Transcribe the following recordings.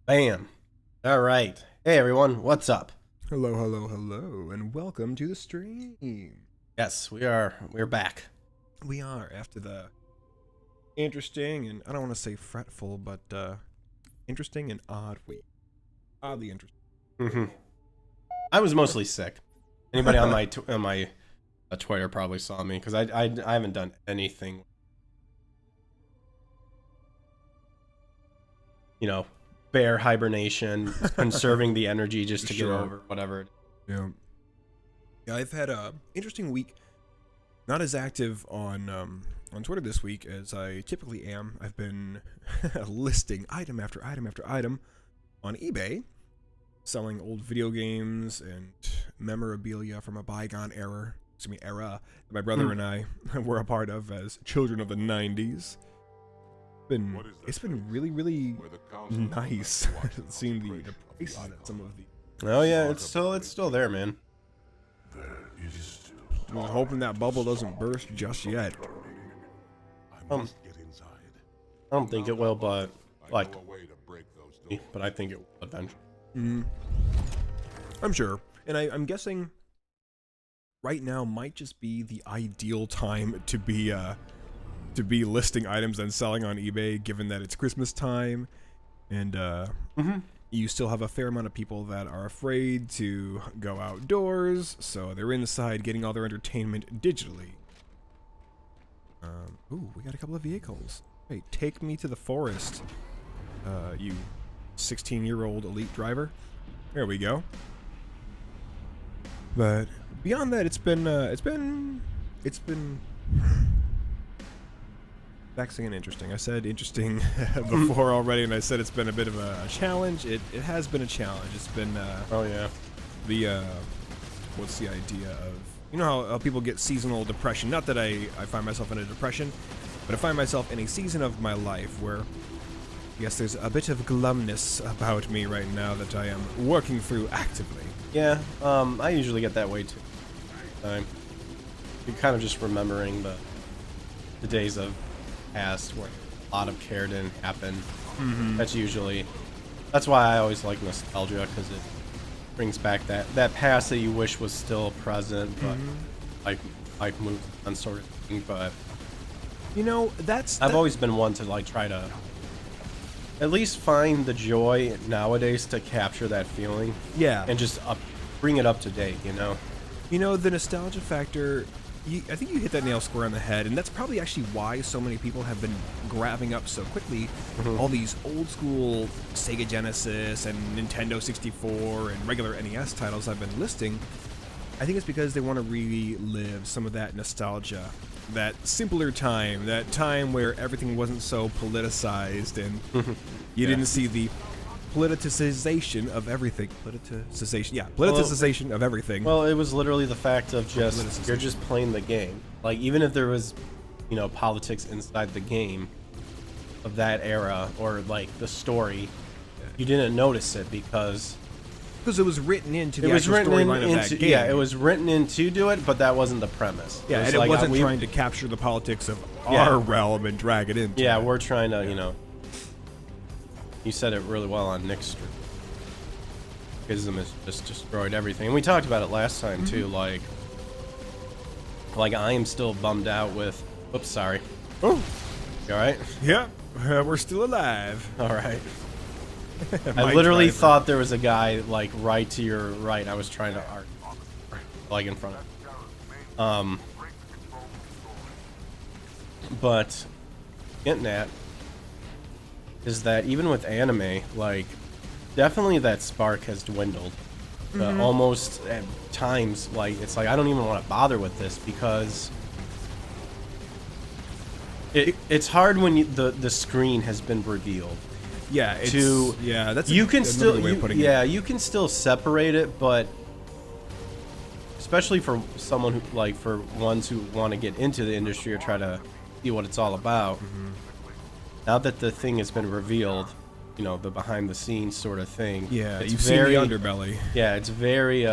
Bam. All right. Hey, everyone. What's up? Hello, hello, hello, and welcome to the stream. Yes, we're back. We are after the interesting and I don't want to say fretful, but interesting and odd week. Oddly interesting. Mm-hmm. I was mostly sick. Anybody on my Twitter probably saw me because I haven't done anything. You know, bear hibernation, conserving the energy just to get over whatever. Yeah. Yeah, I've had a interesting week. Not as active on Twitter this week as I typically am. I've been listing item after item after item on eBay, selling old video games and memorabilia from a bygone era that my brother and I were a part of as children of the 90s. It's been really nice seeing the price on it, some of the. Oh yeah, it's still there, man. I'm hoping that bubble doesn't burst just yet. I don't think it will, but I think it will eventually. I'm sure, and I'm guessing right now might just be the ideal time to be listing items and selling on eBay, given that it's Christmas time, and you still have a fair amount of people that are afraid to go outdoors, so they're inside getting all their entertainment digitally. Ooh, we got a couple of vehicles. Hey, take me to the forest, you 16-year-old elite driver. There we go. But beyond that, it's been vexing and interesting. I said interesting before already, and I said it's been a bit of a challenge. It has been a challenge. It's been oh yeah. What's the idea of, you know how people get seasonal depression? Not that I find myself in a depression, but I find myself in a season of my life where, yes, there's a bit of glumness about me right now that I am working through actively. Yeah, I usually get that way too. You're kind of just remembering the days of past where a lot of care didn't happen. That's why I always like nostalgia, because it brings back that past that you wish was still present, but like moves on sort of thing. But you know, I've always been one to like try to at least find the joy nowadays to capture that feeling. Yeah, and just bring it up to date. You know, the nostalgia factor. I think you hit that nail square on the head, and that's probably actually why so many people have been grabbing up so quickly all these old school Sega Genesis and Nintendo 64 and regular NES titles I've been listing. I think it's because they want to relive some of that nostalgia, that simpler time, that time where everything wasn't so politicized and you didn't see the politicization of everything. Politicization of everything. Well, it was literally the fact of just you're just playing the game. Like, even if there was, politics inside the game of that era, or like the story, you didn't notice it because it was written into the actual storyline of that game. Yeah, it was written in to do it, but that wasn't the premise. Yeah, and it wasn't trying to capture the politics of our realm and drag it into. Yeah, we're trying to, You said it really well on Nick's stream. Schism has just destroyed everything. And we talked about it last time, too. Like I am still bummed out with... Oops, sorry. Oh. You alright? Yeah, we're still alive. Alright. I literally thought there was a guy, like, right to your right. I was trying to arc, like, in front of. But, getting at is that even with anime, like, definitely that spark has dwindled. Almost at times, like, it's like I don't even want to bother with this because it's hard when the screen has been revealed. Yeah, that's you can still way of putting it. You can still separate it, but especially for someone who, like, for ones who want to get into the industry or try to see what it's all about. Now that the thing has been revealed, the behind the scenes sort of thing. Yeah, you've seen the underbelly. Yeah, it's very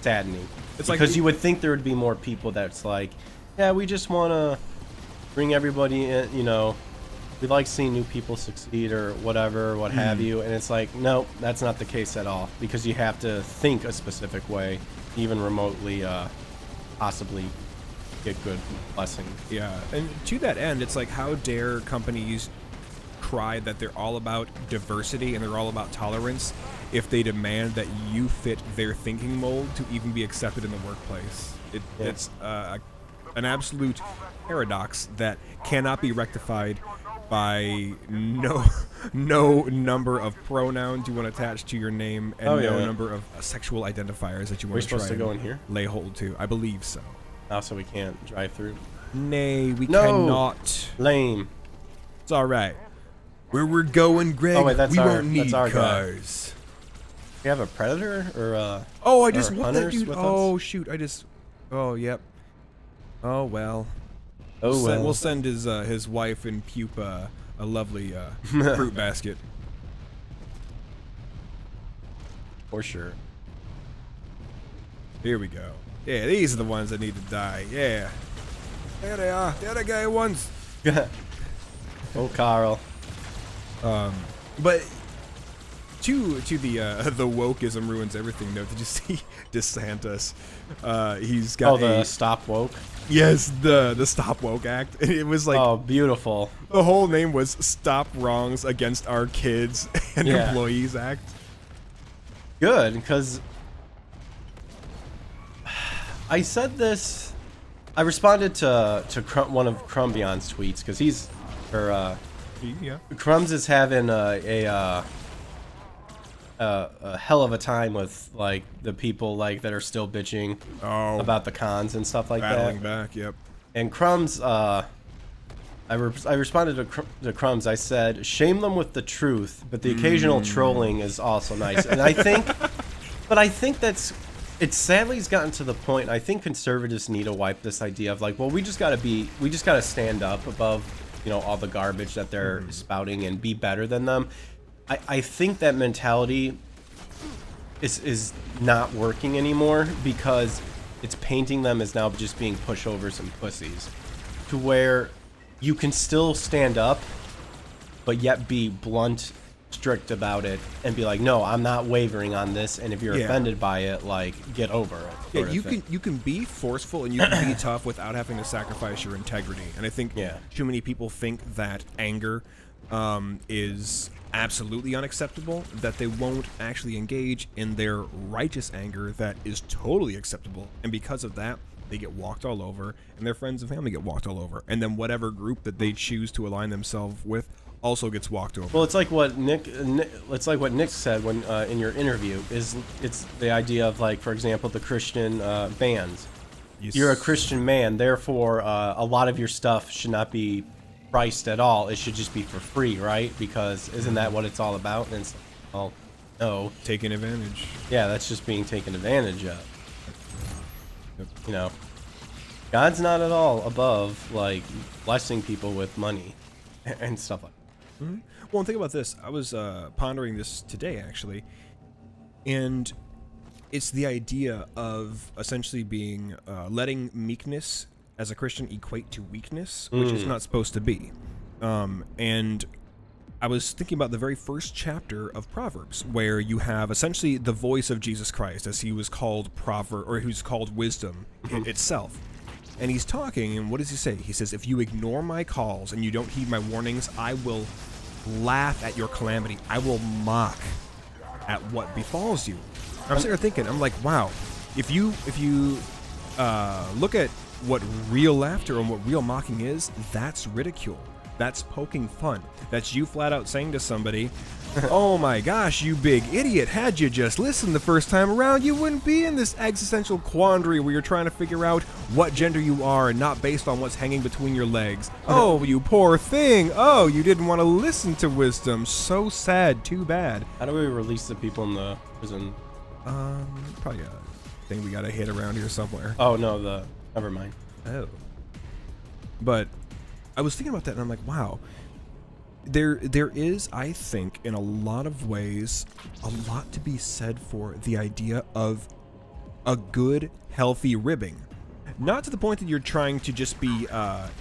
saddening. It's because you would think there would be more people that's like, yeah, we just want to bring everybody in, we like seeing new people succeed or whatever, what have you. And it's like, no, that's not the case at all, because you have to think a specific way, even remotely, possibly get good blessing. Yeah, and to that end, it's like, how dare companies cry that they're all about diversity and they're all about tolerance if they demand that you fit their thinking mold to even be accepted in the workplace. It's an absolute paradox that cannot be rectified by no number of pronouns you want to attach to your name and no number of sexual identifiers that you want to try supposed to go in here? lay hold to. I believe so. Also, we can't drive through. Nay, we cannot. Lame. It's all right. Where we're going, Greg, Oh, wait, that's we our- won't need that's our guy. cars. You have a predator or Oh, I just or want that hunters dude. with Oh, us? shoot. Oh, yep. Oh, well. Oh well. We'll send his wife and pupa a lovely fruit basket. For sure. Here we go. Yeah, these are the ones that need to die. Yeah. There they are. They're the gay ones. Oh, Carl. But to the wokeism ruins everything though. Did you see DeSantis? He's got the stop woke. Yes, the Stop Woke Act. It was like, Oh, beautiful. the whole name was Stop Wrongs Against Our Kids and Yeah. Employees Act. Good, because I said this. I responded to one of Crumbion's tweets, because he's Yeah. Crumbs is having a hell of a time with like the people like that are still bitching about the cons and stuff like Battling that. back, yep. And Crumbs, I responded to Crumbs. I said, shame them with the truth, but the occasional trolling is also nice. And I think, but I think it's sadly has gotten to the point. I think conservatives need to wipe this idea of like, well, we just gotta stand up above, all the garbage that they're spouting and be better than them. I think that mentality is not working anymore, because it's painting them as now just being pushovers and pussies, to where you can still stand up, but yet be blunt, strict about it, and be like, no, I'm not wavering on this, and if you're offended by it, like, get over it. Yeah, you can be forceful and you can be tough without having to sacrifice your integrity. And I think too many people think that anger is absolutely unacceptable, that they won't actually engage in their righteous anger that is totally acceptable. And because of that, they get walked all over, and their friends and family get walked all over. And then whatever group that they choose to align themselves with also gets walked over. Well, it's like what Nick said when in your interview, it's the idea of, like, for example, the Christian bands. Yes. You're a Christian man, therefore a lot of your stuff should not be priced at all. It should just be for free, right? Because isn't that what it's all about? And it's, well, no. Taking advantage. Yeah, that's just being taken advantage of. God's not at all above, like, blessing people with money and stuff like that. Mm-hmm. Well, and think about this. I was pondering this today, actually, and it's the idea of essentially being letting meekness as a Christian equate to weakness, which is not supposed to be. And I was thinking about the very first chapter of Proverbs, where you have essentially the voice of Jesus Christ, as he was called he was called wisdom itself. And he's talking, and what does he say? He says, if you ignore my calls and you don't heed my warnings, I will laugh at your calamity. I will mock at what befalls you. I'm sitting there thinking, I'm like, wow, if you look at what real laughter and what real mocking is, that's ridicule. That's poking fun. That's you flat out saying to somebody, oh my gosh, you big idiot, had you just listened the first time around, you wouldn't be in this existential quandary where you're trying to figure out what gender you are and not based on what's hanging between your legs. Oh, you poor thing. Oh, you didn't want to listen to wisdom. So sad. Too bad. How do we release the people in the prison? Probably a thing we gotta hit around here somewhere. Oh, no, never mind. Oh. But I was thinking about that, and I'm like, wow. There is, I think, in a lot of ways, a lot to be said for the idea of a good, healthy ribbing. Not to the point that you're trying to just be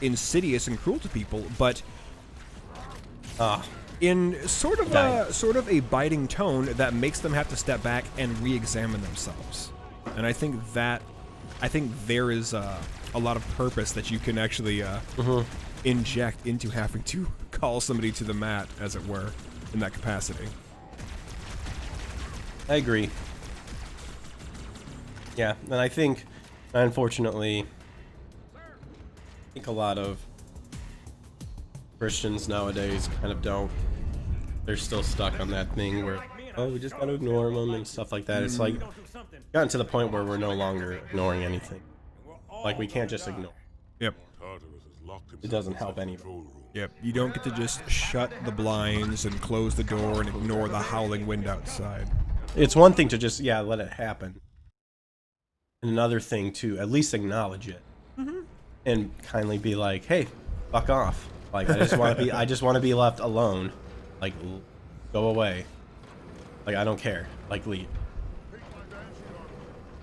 insidious and cruel to people, but in sort of a biting tone that makes them have to step back and re-examine themselves. And I think there is a lot of purpose that you can actually inject into having to call somebody to the mat, as it were, in that capacity. I agree. Yeah, and I think, unfortunately, a lot of Christians nowadays kind of don't. They're still stuck on that thing where, oh, we just gotta ignore them and stuff like that. It's like gotten to the point where we're no longer ignoring anything. Like, we can't just ignore. Yep. It doesn't help anybody. Yep. You don't get to just shut the blinds and close the door and ignore the howling wind outside. It's one thing to just, let it happen. And another thing to at least acknowledge it. And kindly be like, hey, fuck off. Like, I just want to be left alone. Like, go away. Like, I don't care. Like, leave.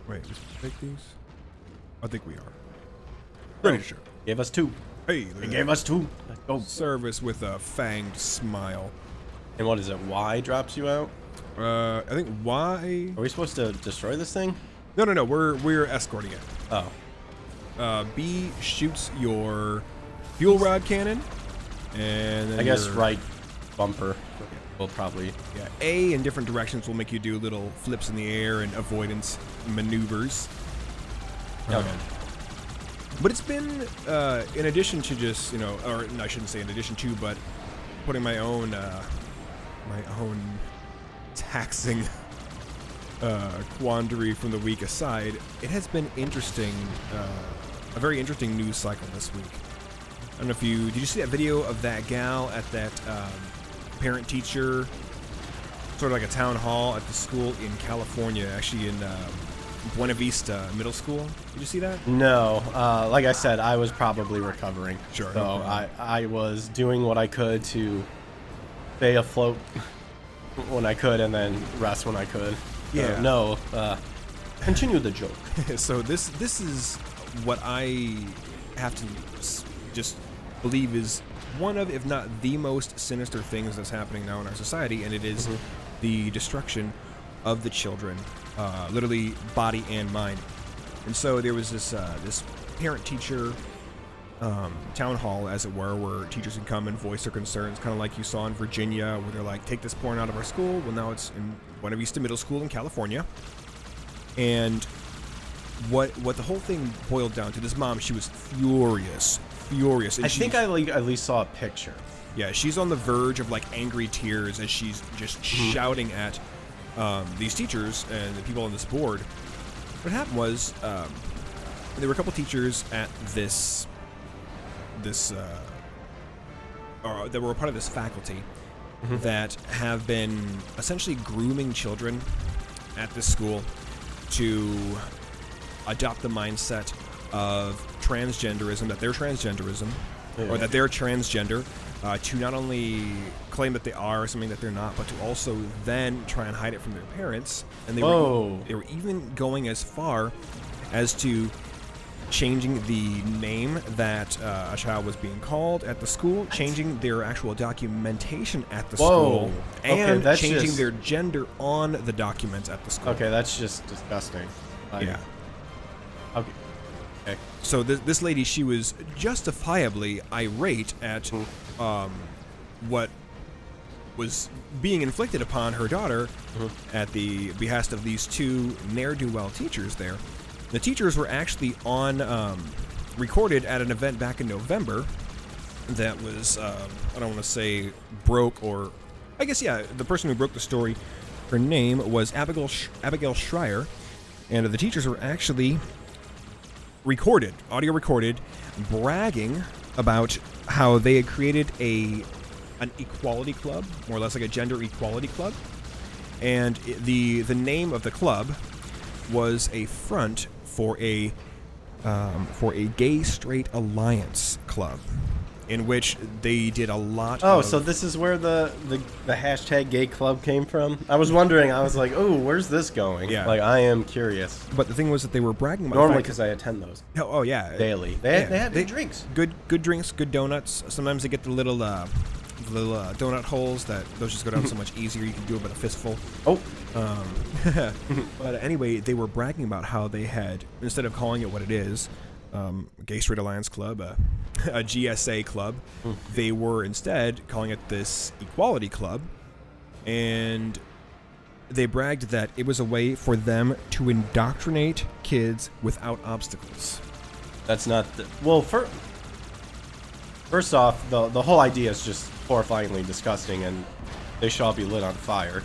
Wait, just take these? I think we are. Pretty sure. Gave us 2. Hey, They gave us 2. Let's go. Service with a fanged smile. And what is it? Y drops you out? I think Y. Are we supposed to destroy this thing? No. We're escorting it. Oh. B shoots your fuel rod cannon, and then I guess right bumper will probably. Yeah. A in different directions will make you do little flips in the air and avoidance maneuvers. Okay. But it's been, in addition to just, or no, I shouldn't say in addition to, but putting my own taxing quandary from the week aside, it has been interesting, a very interesting news cycle this week. I don't know if did you see that video of that gal at that parent-teacher, sort of like a town hall at the school in California, actually in Buena Vista Middle School? Did you see that? No. Like I said, I was probably recovering. Sure. So I was doing what I could to stay afloat when I could and then rest when I could. Yeah. No. Continue the joke. So this is what I have to just believe is one of, if not the most sinister things that's happening now in our society, and it is the destruction of the children, literally body and mind. And so there was this parent-teacher town hall, as it were, where teachers can come and voice their concerns, kind of like you saw in Virginia, where they're like, take this porn out of our school. Well, now it's in Buena Vista Middle School in California. And what the whole thing boiled down to, this mom, she was furious. And I think I at least saw a picture. Yeah, she's on the verge of like angry tears as she's just shouting at these teachers and the people on this board. What happened was there were a couple teachers at this that were a part of this faculty that have been essentially grooming children at this school to adopt the mindset of transgenderism, that they're transgenderism, or that they're transgender, to not only claim that they are something that they're not, but to also then try and hide it from their parents. And they were even going as far as to changing the name that a child was being called at the school, changing their actual documentation at the school, and changing their gender on the documents at the school. Okay, that's just disgusting. Yeah. Okay. So this lady, she was justifiably irate at what was being inflicted upon her daughter at the behest of these two ne'er-do-well teachers there. The teachers were actually recorded at an event back in November that was, I don't want to say broke, or I guess, yeah, the person who broke the story, her name was Abigail Schreier, and the teachers were actually audio recorded, bragging about how they had created an equality club, more or less like a gender equality club, and the name of the club was a front for a gay straight alliance club, in which they did a lot. So this is where the hashtag gay club came from? I was wondering. I was like, oh, where's this going? Yeah. Like, I am curious. But the thing was that they were bragging about normally because I attend those. Oh yeah, daily. They had drinks. Good drinks, good donuts. Sometimes they get the little donut holes, that those just go down so much easier. You can do it with a fistful. Oh. But anyway, they were bragging about how they had, instead of calling it what it is, Gay Straight Alliance Club, a GSA club, they were instead calling it this Equality Club, and they bragged that it was a way for them to indoctrinate kids without obstacles. That's not well. First off, the whole idea is just horrifyingly disgusting, and they should all be lit on fire.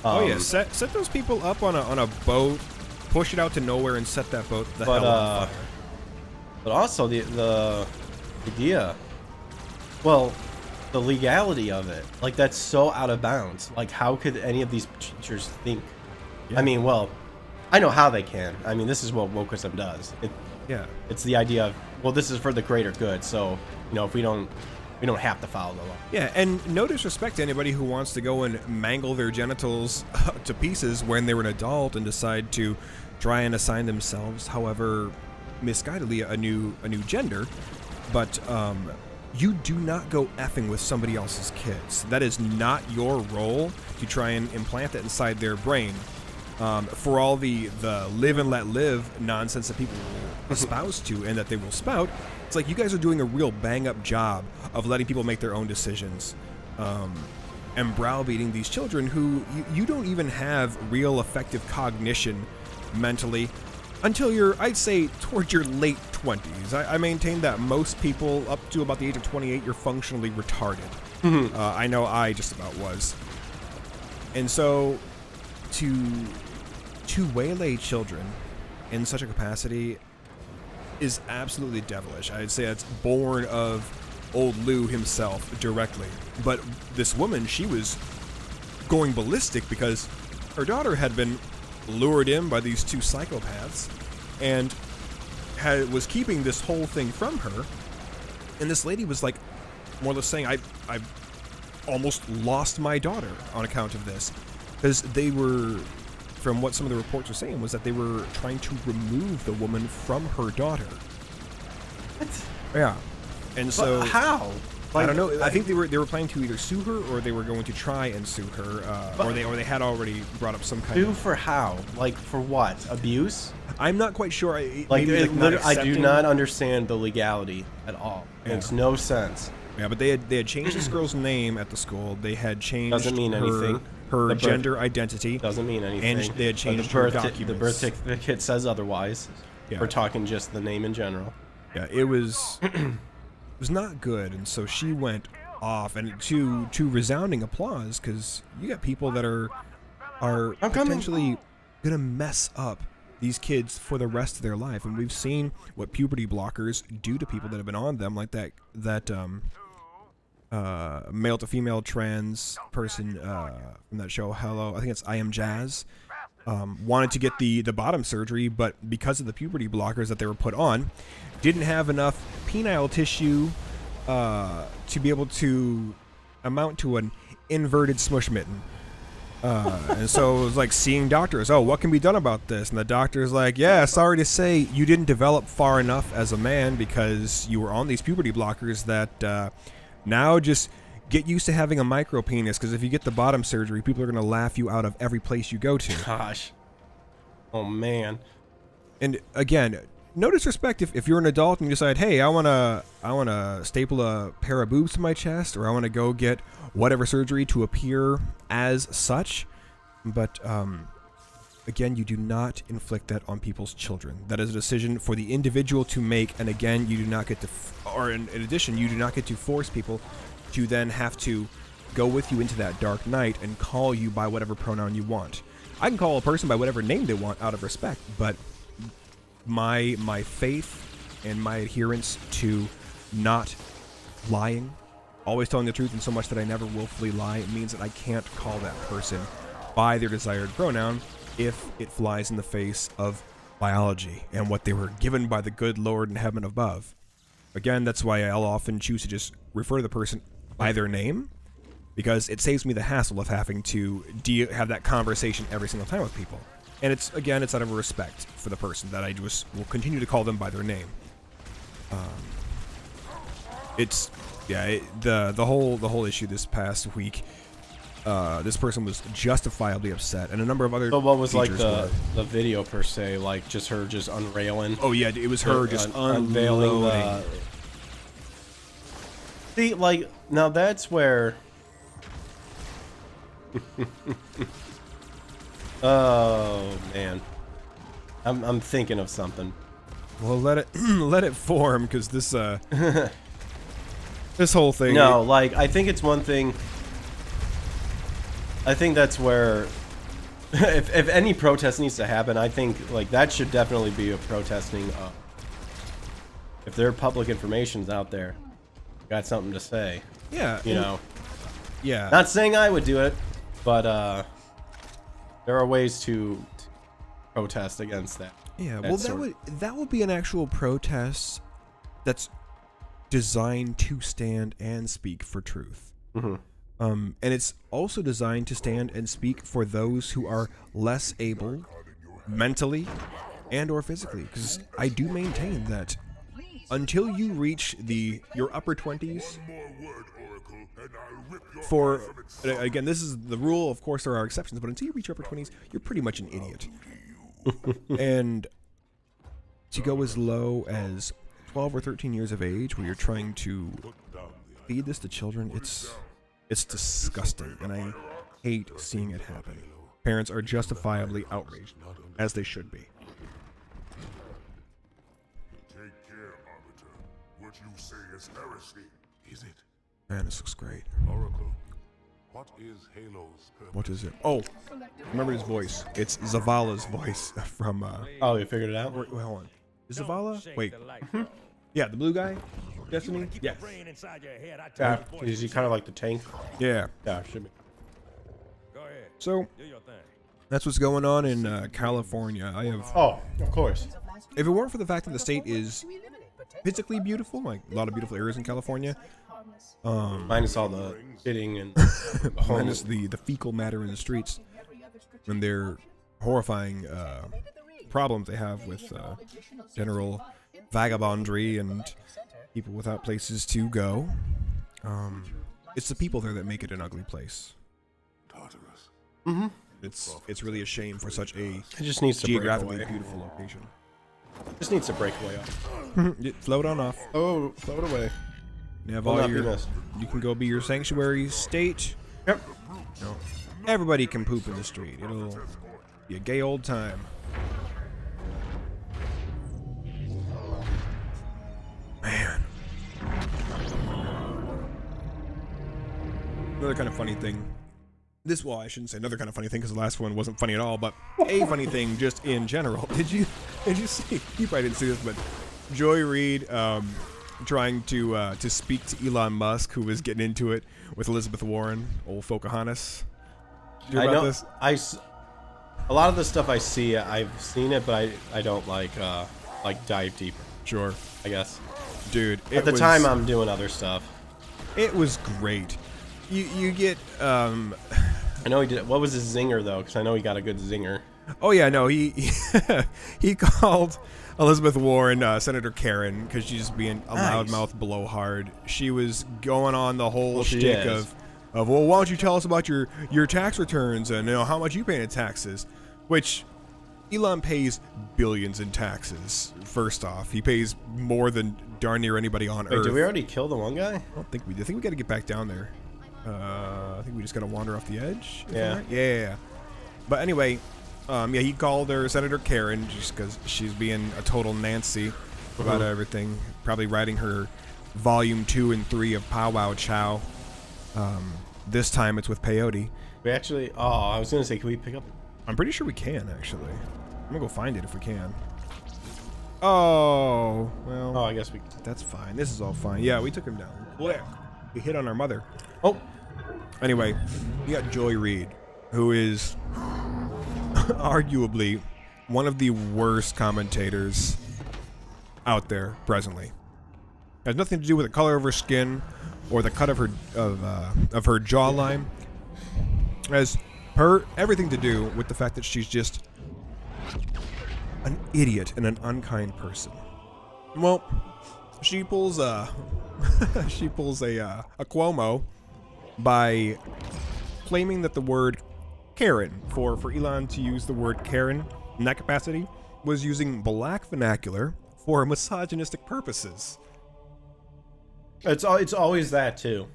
Oh yeah, set those people up on a boat, push it out to nowhere, and set that boat the hell on fire. But also the idea, well, the legality of it, like that's so out of bounds. Like, how could any of these teachers think? Yeah. I mean, well, I know how they can. I mean, this is what wokeism does. It's the idea of, well, this is for the greater good. So, if we don't have to follow the law. Yeah, and no disrespect to anybody who wants to go and mangle their genitals to pieces when they were an adult and decide to try and assign themselves, however misguidedly, a new gender. But you do not go effing with somebody else's kids. That is not your role to try and implant that inside their brain. For all the live and let live nonsense that people will espouse to and that they will spout, it's like you guys are doing a real bang-up job of letting people make their own decisions, and browbeating these children who you don't even have real effective cognition mentally until you're, I'd say, towards your late 20s. I maintain that most people up to about the age of 28, you're functionally retarded. I know I just about was. And so to waylay children in such a capacity is absolutely devilish. I'd say it's born of old Lou himself directly. But this woman, she was going ballistic because her daughter had been lured in by these two psychopaths and was keeping this whole thing from her. And this lady was like, more or less saying, I've almost lost my daughter on account of this. Because they were, from what some of the reports were saying, was that they were trying to remove the woman from her daughter. What? Yeah. And so... But how? I don't know. I think they were planning to either sue her, or they were going to try and sue her, or they had already brought up some kind of... Sue for how? Like, for what? Abuse? I'm not quite sure. I do not understand the legality at all. It makes no sense. Yeah, but they had changed this girl's name at the school. They had changed... Doesn't mean anything. Her gender identity. Doesn't mean anything. And they had changed her documents. The birth certificate says otherwise. Yeah. We're talking just the name in general. Yeah, it was not good, and so she went off, and to resounding applause, because you got people that are potentially gonna mess up these kids for the rest of their life, and we've seen what puberty blockers do to people that have been on them, like that male to female trans person from that show, Hello, I think it's I Am Jazz, wanted to get the bottom surgery, but because of the puberty blockers that they were put on, didn't have enough penile tissue to be able to amount to an inverted smush mitten. And so it was like seeing doctors, oh, what can be done about this? And the doctor's like, yeah, sorry to say, you didn't develop far enough as a man because you were on these puberty blockers that now just get used to having a micro penis, because if you get the bottom surgery, people are going to laugh you out of every place you go to. Gosh. Oh, man. And again, no disrespect if you're an adult and you decide, hey, I wanna staple a pair of boobs to my chest, or I want to go get whatever surgery to appear as such. But again, you do not inflict that on people's children. That is a decision for the individual to make. And again, you do not get to, or in addition, you do not get to force people to then have to go with you into that dark night and call you by whatever pronoun you want. I can call a person by whatever name they want out of respect, but my faith and my adherence to not lying, always telling the truth, and so much that I never willfully lie, it means that I can't call that person by their desired pronoun if it flies in the face of biology and what they were given by the good Lord in heaven above. Again, that's why I'll often choose to just refer to the person by their name, because it saves me the hassle of having to have that conversation every single time with people. And it's out of respect for the person that I just will continue to call them by their name. It's Yeah, the whole issue this past week. This person was justifiably upset, and a number of other. So what was like teachers were. the video per se? Like just her just unrailing? Oh yeah, it was her just unveiling unloading. See, like now that's where. Oh man, I'm thinking of something. Well, let it form, because this this whole thing. No, like I think it's one thing. I think that's where, if any protest needs to happen, I think like that should definitely be a protesting. If there are public information's out there, got something to say. Yeah, you know. Yeah. Not saying I would do it, but there are ways to protest against that. Yeah, well, that would be an actual protest that's designed to stand and speak for truth. Mm-hmm. And it's also designed to stand and speak for those who are less able, mentally and or physically. Because I do maintain that until you reach your upper 20s, for again, this is the rule. Of course, there are exceptions, but until you reach your upper 20s, you're pretty much an idiot. And to go as low as 12 or 13 years of age, where you're trying to feed this to children, it's disgusting, and I hate seeing it happen. Parents are justifiably outraged, as they should be. Take care, Arbiter. What you say is heresy. Is it? Man, this looks great. Oracle, what is Halo's purpose? What is it? Oh, remember his voice. It's Zavala's voice from, Oh, you figured it out? wait, hold on. Is Zavala? Wait. Yeah, the blue guy? Destiny? Yes. Yeah. Is he kind of like the tank? Yeah. Yeah, should be. So, that's what's going on in California. I have... Oh, of course. If it weren't for the fact that the state is physically beautiful, like a lot of beautiful areas in California, Minus all the shitting and minus the fecal matter in the streets, and their horrifying problems they have with general vagabondry and people without places to go. It's the people there that make it an ugly place. Tartarus. Mm-hmm. It's really a shame for such a It just needs to break geographically away. beautiful location. Just needs to break away off. Float on off. Oh, float away. You have Will all not be your. missed. You can go be your sanctuary state. Yep. No. Everybody can poop in the street. It'll be a gay old time. Man. Another kind of funny thing. Well, I shouldn't say another kind of funny thing because the last one wasn't funny at all, but a funny thing just in general. Did you see? You probably didn't see this, but Joy Reid trying to speak to Elon Musk, who was getting into it with Elizabeth Warren, old Pocahontas. Did you hear about this? A lot of the stuff I see, I've seen it, but I don't like dive deeper. Sure. I guess. Dude, At the time, I'm doing other stuff. It was great. You get I know he did. What was his zinger though? Because I know he got a good zinger. Oh yeah, no, he he called Elizabeth Warren Senator Karen because she's being a loudmouth blowhard. She was going on the whole shtick of well, why don't you tell us about your tax returns and how much you pay in taxes, which Elon pays billions in taxes. First off, he pays more than darn near anybody on Earth. Did we already kill the one guy? I don't think we did. I think we got to get back down there. I think we just got to wander off the edge. Yeah. Right? Yeah. But anyway, he called her Senator Karen just because she's being a total Nancy about everything. Probably writing her volume 2 and 3 of Pow Wow Chow. This time it's with peyote. We actually. Oh, I was gonna say, can we pick up? I'm pretty sure we can actually. I'm gonna go find it if we can. Oh well. Oh, I guess we. That's fine. This is all fine. Yeah, we took him down. Quick. We hit on our mother. Oh. Anyway, you got Joy Reid, who is arguably one of the worst commentators out there presently. Has nothing to do with the color of her skin or the cut of her jawline. Has everything to do with the fact that she's just an idiot and an unkind person. Well, She pulls she pulls a Cuomo by claiming that the word Karen, for Elon to use the word Karen in that capacity, was using black vernacular for misogynistic purposes. It's always that too.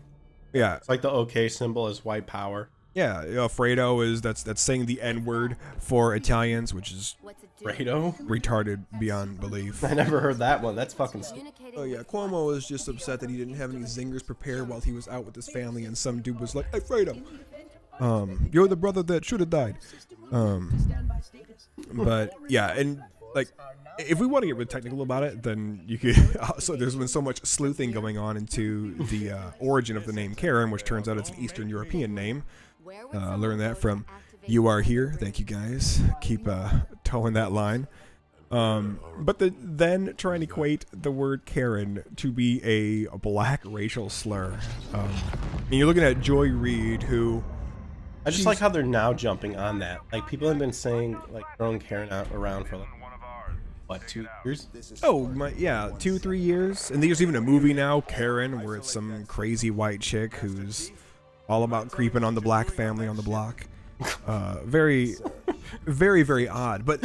Yeah, It's like the OK symbol is white power. yeah. Fredo is that's saying the N-word for Italians, which is Fredo? retarded beyond belief. I never heard that one. That's fucking stupid. Oh yeah, Cuomo was just upset that he didn't have any zingers prepared while he was out with his family, and some dude was like, "Hey Fredo, you're the brother that should have died." But yeah, and like, if we want to get really technical about it, then you could. So there's been so much sleuthing going on into the origin of the name Karen, which turns out it's an Eastern European name. Learned that from You Are Here. Thank you guys. Keep towing that line. But then trying to equate the word Karen to be a black racial slur. And you're looking at Joy Reid, who... I just like how they're now jumping on that. Like, people have been saying, like, throwing Karen out around for, like, what, 2 years? Oh, yeah, 2-3 years. And there's even a movie now, Karen, where it's some crazy white chick who's all about creeping on the black family on the block. Very, very, very odd. But,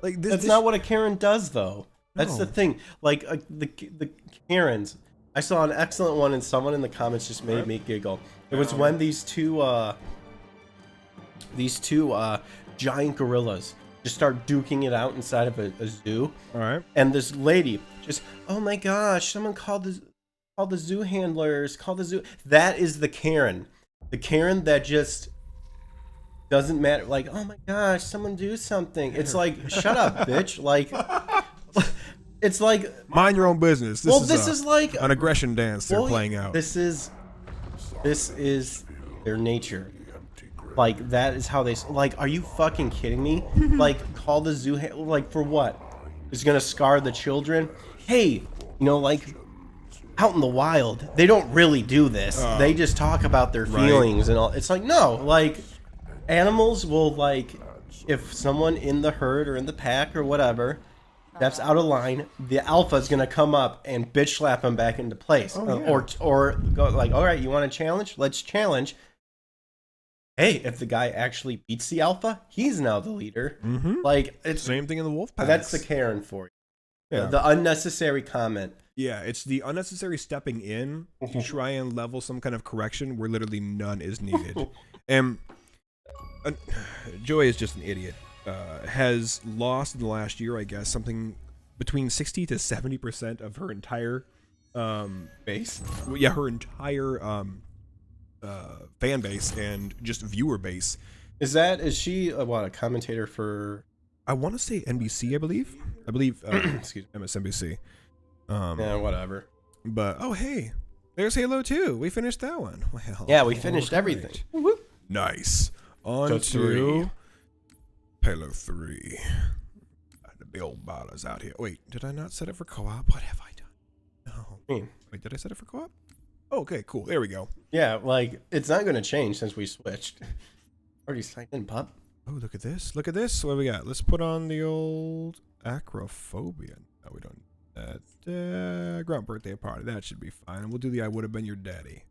like, That's not what a Karen does, though. That's the thing. Like, the Karens... I saw an excellent one, and someone in the comments just made me giggle. It was when these two giant gorillas just start duking it out inside of a zoo. All right. And this lady just, oh my gosh, someone called the zoo handlers, call the zoo. That is the Karen. The Karen that just doesn't matter. Like, oh my gosh, someone do something. It's like, shut up, bitch. Like, it's like, mind your own business. This is like an aggression dance they're playing out. This is their nature. Like, that is how they, like, are you fucking kidding me? Like, call the zoo, like, for what? It's gonna scar the children? Hey, you know, like, out in the wild, they don't really do this. They just talk about their feelings and all. It's like, no, like, animals will, like, if someone in the herd or in the pack or whatever steps out of line, the alpha is gonna come up and bitch slap him back into place. Or go like, all right, you want to challenge? Let's challenge. Hey, if the guy actually beats the alpha, he's now the leader. Mm-hmm. Like, it's same thing in the wolf pack. That's the Karen for you. Yeah. The unnecessary comment. Yeah, it's the unnecessary stepping in to try and level some kind of correction where literally none is needed. And Joy is just an idiot. Has lost in the last year, I guess, something between 60 to 70% of her entire Base? Yeah, her entire fan base and just viewer base. Is she a commentator for? I want to say NBC, I believe. Excuse me. MSNBC. Yeah, whatever. But oh hey, there's Halo 2. We finished that one. Well, yeah, we finished everything. Nice. On to Halo 3. The build ballers out here. Wait, did I not set it for co-op? What have I done? No. Wait, did I set it for co-op? Oh, okay, cool. There we go. Yeah, like, it's not going to change since we switched. Already signed in, pup. Oh, look at this. Look at this. What do we got? Let's put on the old acrophobia. No, we don't. Grunt birthday party. That should be fine. And we'll do the I would have been your daddy.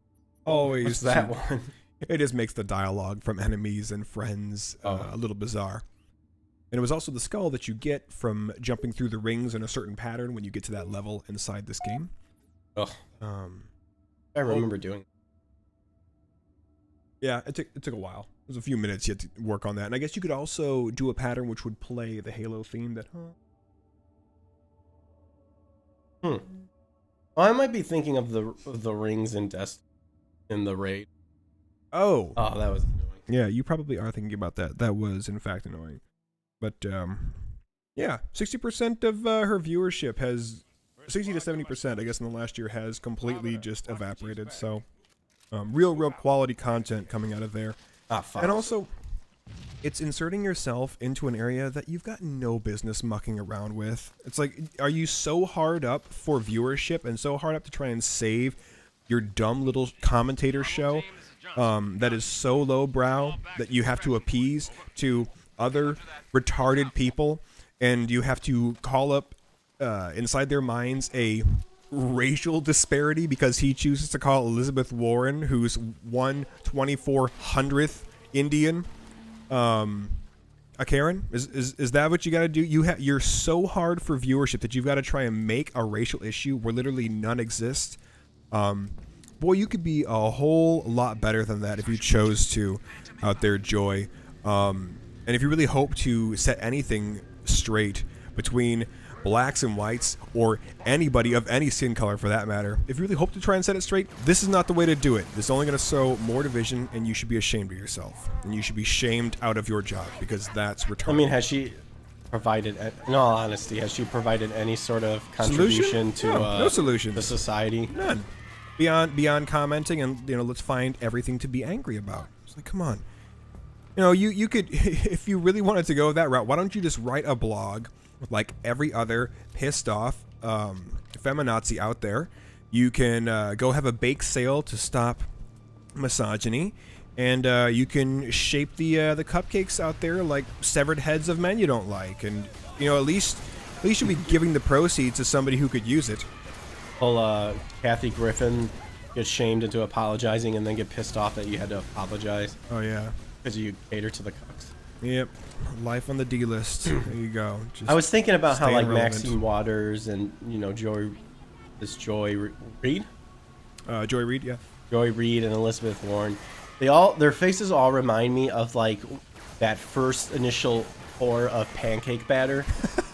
Always. What's that one? It just makes the dialogue from enemies and friends a little bizarre. And it was also the skull that you get from jumping through the rings in a certain pattern when you get to that level inside this game. Oh. I remember doing. Yeah, it took a while. It was a few minutes you had to work on that. And I guess you could also do a pattern which would play the Halo theme that, Well, I might be thinking of the rings in in the raid. Oh, that was annoying. Yeah, you probably are thinking about that. That was, in fact, annoying. But, yeah, 60% of her viewership has... 60 to 70%, I guess, in the last year has completely just evaporated. So, real quality content coming out of there. Fuck. And also, it's inserting yourself into an area that you've got no business mucking around with. It's like, are you so hard up for viewership and so hard up to try and save your dumb little commentator show that is so lowbrow that you have to appease to other retarded people, and you have to call up inside their minds a racial disparity because he chooses to call Elizabeth Warren, who's 1/2400th Indian, a Karen? Is that what you got to do? You're so hard for viewership that you've got to try and make a racial issue where literally none exists. Boy, you could be a whole lot better than that if you chose to out there, Joy. And if you really hope to set anything straight between blacks and whites, or anybody of any skin color for that matter, if you really hope to try and set it straight, this is not the way to do it. This is only going to sow more division, and you should be ashamed of yourself. And you should be shamed out of your job, because that's retarded. I mean, has she provided, in all honesty, has she provided any sort of contribution to no solution to society? None. Beyond commenting and, let's find everything to be angry about. It's like, come on. You could, if you really wanted to go that route, why don't you just write a blog like every other pissed off feminazi out there? You can go have a bake sale to stop misogyny, and you can shape the cupcakes out there like severed heads of men you don't like, and at least you'll be giving the proceeds to somebody who could use it. Well, Kathy Griffin get shamed into apologizing and then get pissed off that you had to apologize. Oh yeah, because you cater to the cucks. Yep. Life on the D list. There you go. I was thinking about how like relevant. Maxine Waters and Joy Reid? Joy Reid, yeah. Joy Reid and Elizabeth Warren. Their faces all remind me of like that first initial pour of pancake batter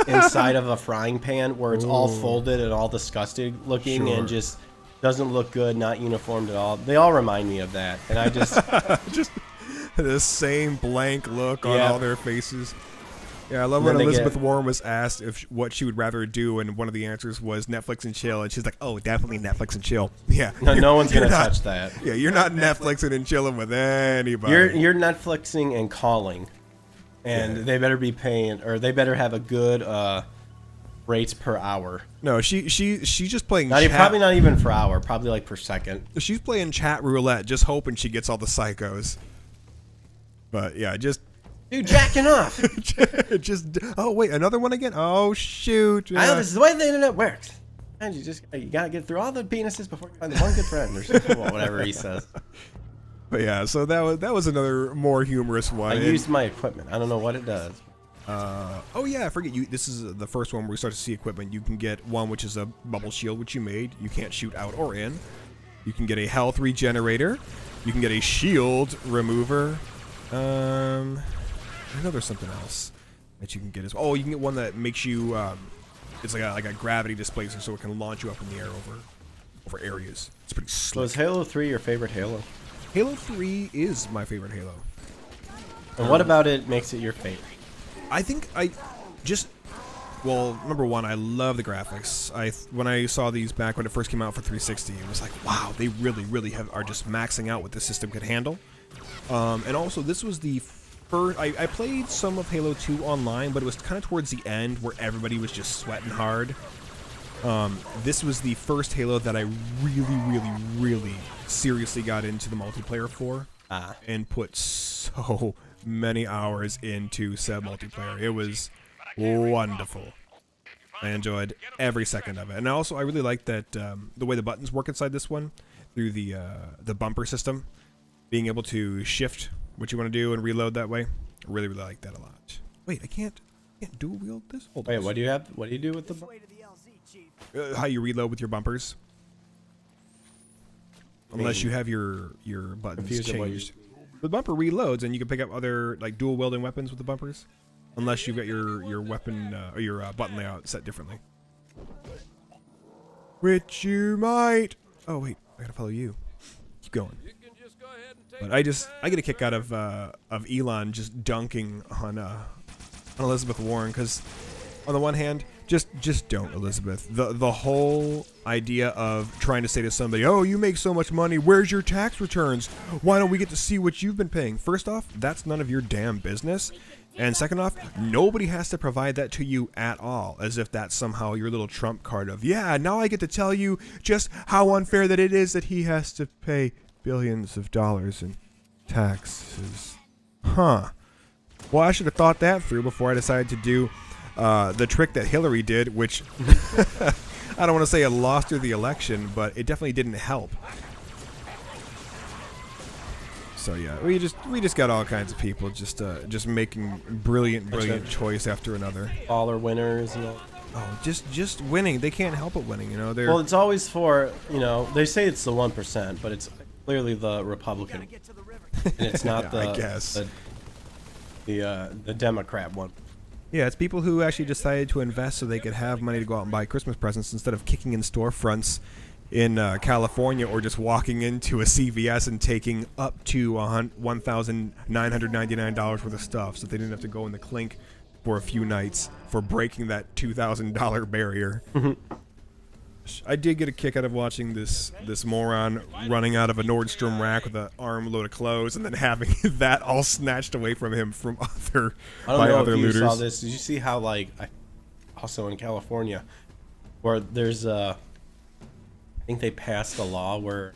inside of a frying pan where it's all folded and all disgusting looking and just doesn't look good, not uniformed at all. They all remind me of that. And I just just the same blank look on all their faces. Yeah, I love when Elizabeth Warren was asked what she would rather do, and one of the answers was Netflix and chill, and she's like, "Oh, definitely Netflix and chill." Yeah, no one's gonna touch that. Yeah, you're not Netflixing and chilling with anybody. You're Netflixing and calling, and they better be paying, or they better have a good rates per hour. No, she's just playing. Probably not even per hour, probably like per second. She's playing chat roulette, just hoping she gets all the psychos. But yeah, just. Dude, jacking off. Oh wait, another one again. Oh shoot! I know this is the way the internet works. And you gotta get through all the penises before you find the one good friend, or something, whatever he says. But yeah, so that was another more humorous one. I used my equipment. I don't know what it does. Oh yeah, I forget you. This is the first one where we start to see equipment. You can get one which is a bubble shield, which you made. You can't shoot out or in. You can get a health regenerator. You can get a shield remover. I know there's something else that you can get as well. Oh, you can get one that makes you, it's like a gravity displacer, so it can launch you up in the air over areas. It's pretty slick. So is Halo 3 your favorite Halo? Halo 3 is my favorite Halo. And what about it makes it your favorite? I think well, number one, I love the graphics. When I saw these back when it first came out for 360, it was like, wow, they really are just maxing out what the system could handle. And also, this was the first. I played some of Halo 2 online, but it was kind of towards the end where everybody was just sweating hard. This was the first Halo that I really seriously got into the multiplayer for, and put so many hours into said multiplayer. It was wonderful. I enjoyed every second of it, and also I really liked that the way the buttons work inside this one through the bumper system, being able to shift what you want to do and reload that way. I really like that a lot. Wait, I can't dual wield this? Hold on. Wait, what do you have? What do you do with the how you reload with your bumpers? Unless you have your buttons changed. The bumper reloads, and you can pick up other like dual wielding weapons with the bumpers. Unless you've got your weapon or your button layout set differently. Which you might. Oh wait, I gotta follow you. Keep going. But I get a kick out of Elon just dunking on Elizabeth Warren, because on the one hand, just don't, Elizabeth. The whole idea of trying to say to somebody, oh, you make so much money, where's your tax returns? Why don't we get to see what you've been paying? First off, that's none of your damn business. And second off, nobody has to provide that to you at all, as if that's somehow your little trump card of, yeah, now I get to tell you just how unfair that it is that he has to pay billions of dollars in taxes. Huh. Well, I should have thought that through before I decided to do the trick that Hillary did, which I don't want to say it lost her the election, but it definitely didn't help. So yeah, we just got all kinds of people just making brilliant choice after another. All are winners. Oh, just winning. They can't help but winning. They're Well, it's always for they say it's the 1%, but it's clearly the Republican, and it's not the I guess the Democrat one. Yeah, it's people who actually decided to invest so they could have money to go out and buy Christmas presents instead of kicking in storefronts in California or just walking into a CVS and taking up to $1,999 worth of stuff so they didn't have to go in the clink for a few nights for breaking that $2,000 barrier. I did get a kick out of watching this moron running out of a Nordstrom rack with an armload of clothes and then having that all snatched away from him from other I don't know other if you looters. saw this. Did you see how also in California where there's I think they passed a law where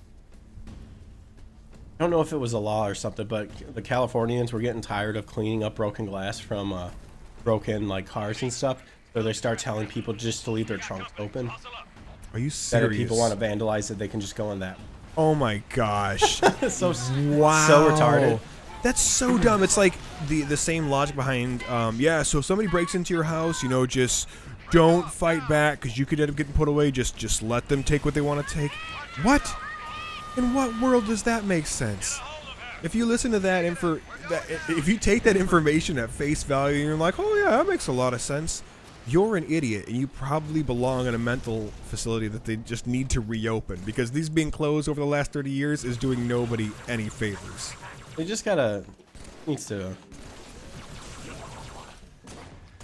I don't know if it was a law or something, but the Californians were getting tired of cleaning up broken glass from broken cars and stuff, so they start telling people just to leave their trunks open. Are you That if serious? people want to vandalize it, they can just go in that. Oh my gosh. So Wow. so retarded. That's so dumb. It's like the same logic behind, so if somebody breaks into your house, just don't fight back because you could end up getting put away. Just let them take what they want to take. What? In what world does that make sense? If you listen to that, if you take that information at face value and you're like, oh yeah, that makes a lot of sense, you're an idiot, and you probably belong in a mental facility that they just need to reopen because these being closed over the last 30 years is doing nobody any favors. They just needs to.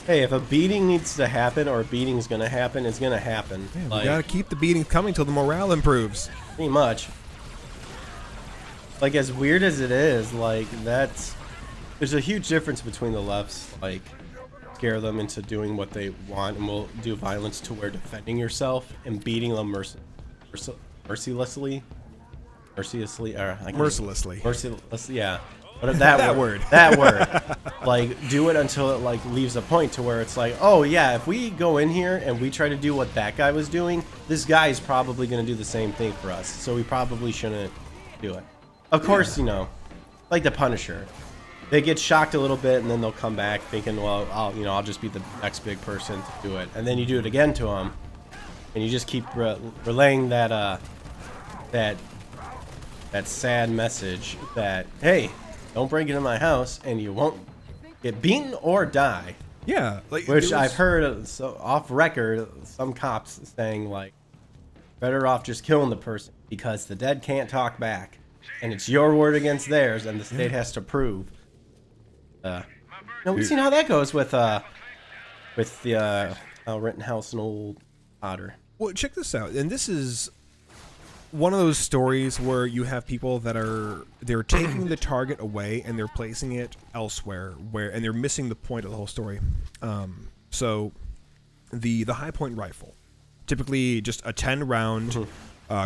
Hey, if a beating needs to happen or a beating's gonna happen, it's gonna happen. Yeah, we gotta keep the beating coming till the morale improves. Pretty much. As weird as it is, there's a huge difference between the left's scare them into doing what they want and will do violence to where defending yourself and beating them mercilessly, yeah. But that word. Do it until it leaves a point to where it's oh yeah, if we go in here and we try to do what that guy was doing, this guy is probably going to do the same thing for us, so we probably shouldn't do it. Of course, like the Punisher. They get shocked a little bit and then they'll come back thinking, well, I'll just be the next big person to do it. And then you do it again to them, and you just keep relaying that sad message that, hey, don't break into my house and you won't get beaten or die. Yeah, which I've heard off record some cops saying better off just killing the person because the dead can't talk back, and it's your word against theirs, and the state has to prove. We've seen how that goes with the Rittenhouse and old Potter. Well, check this out, and this is one of those stories where you have people that they're taking the target away and they're placing it elsewhere, and they're missing the point of the whole story. So, the high point rifle, typically just a 10-round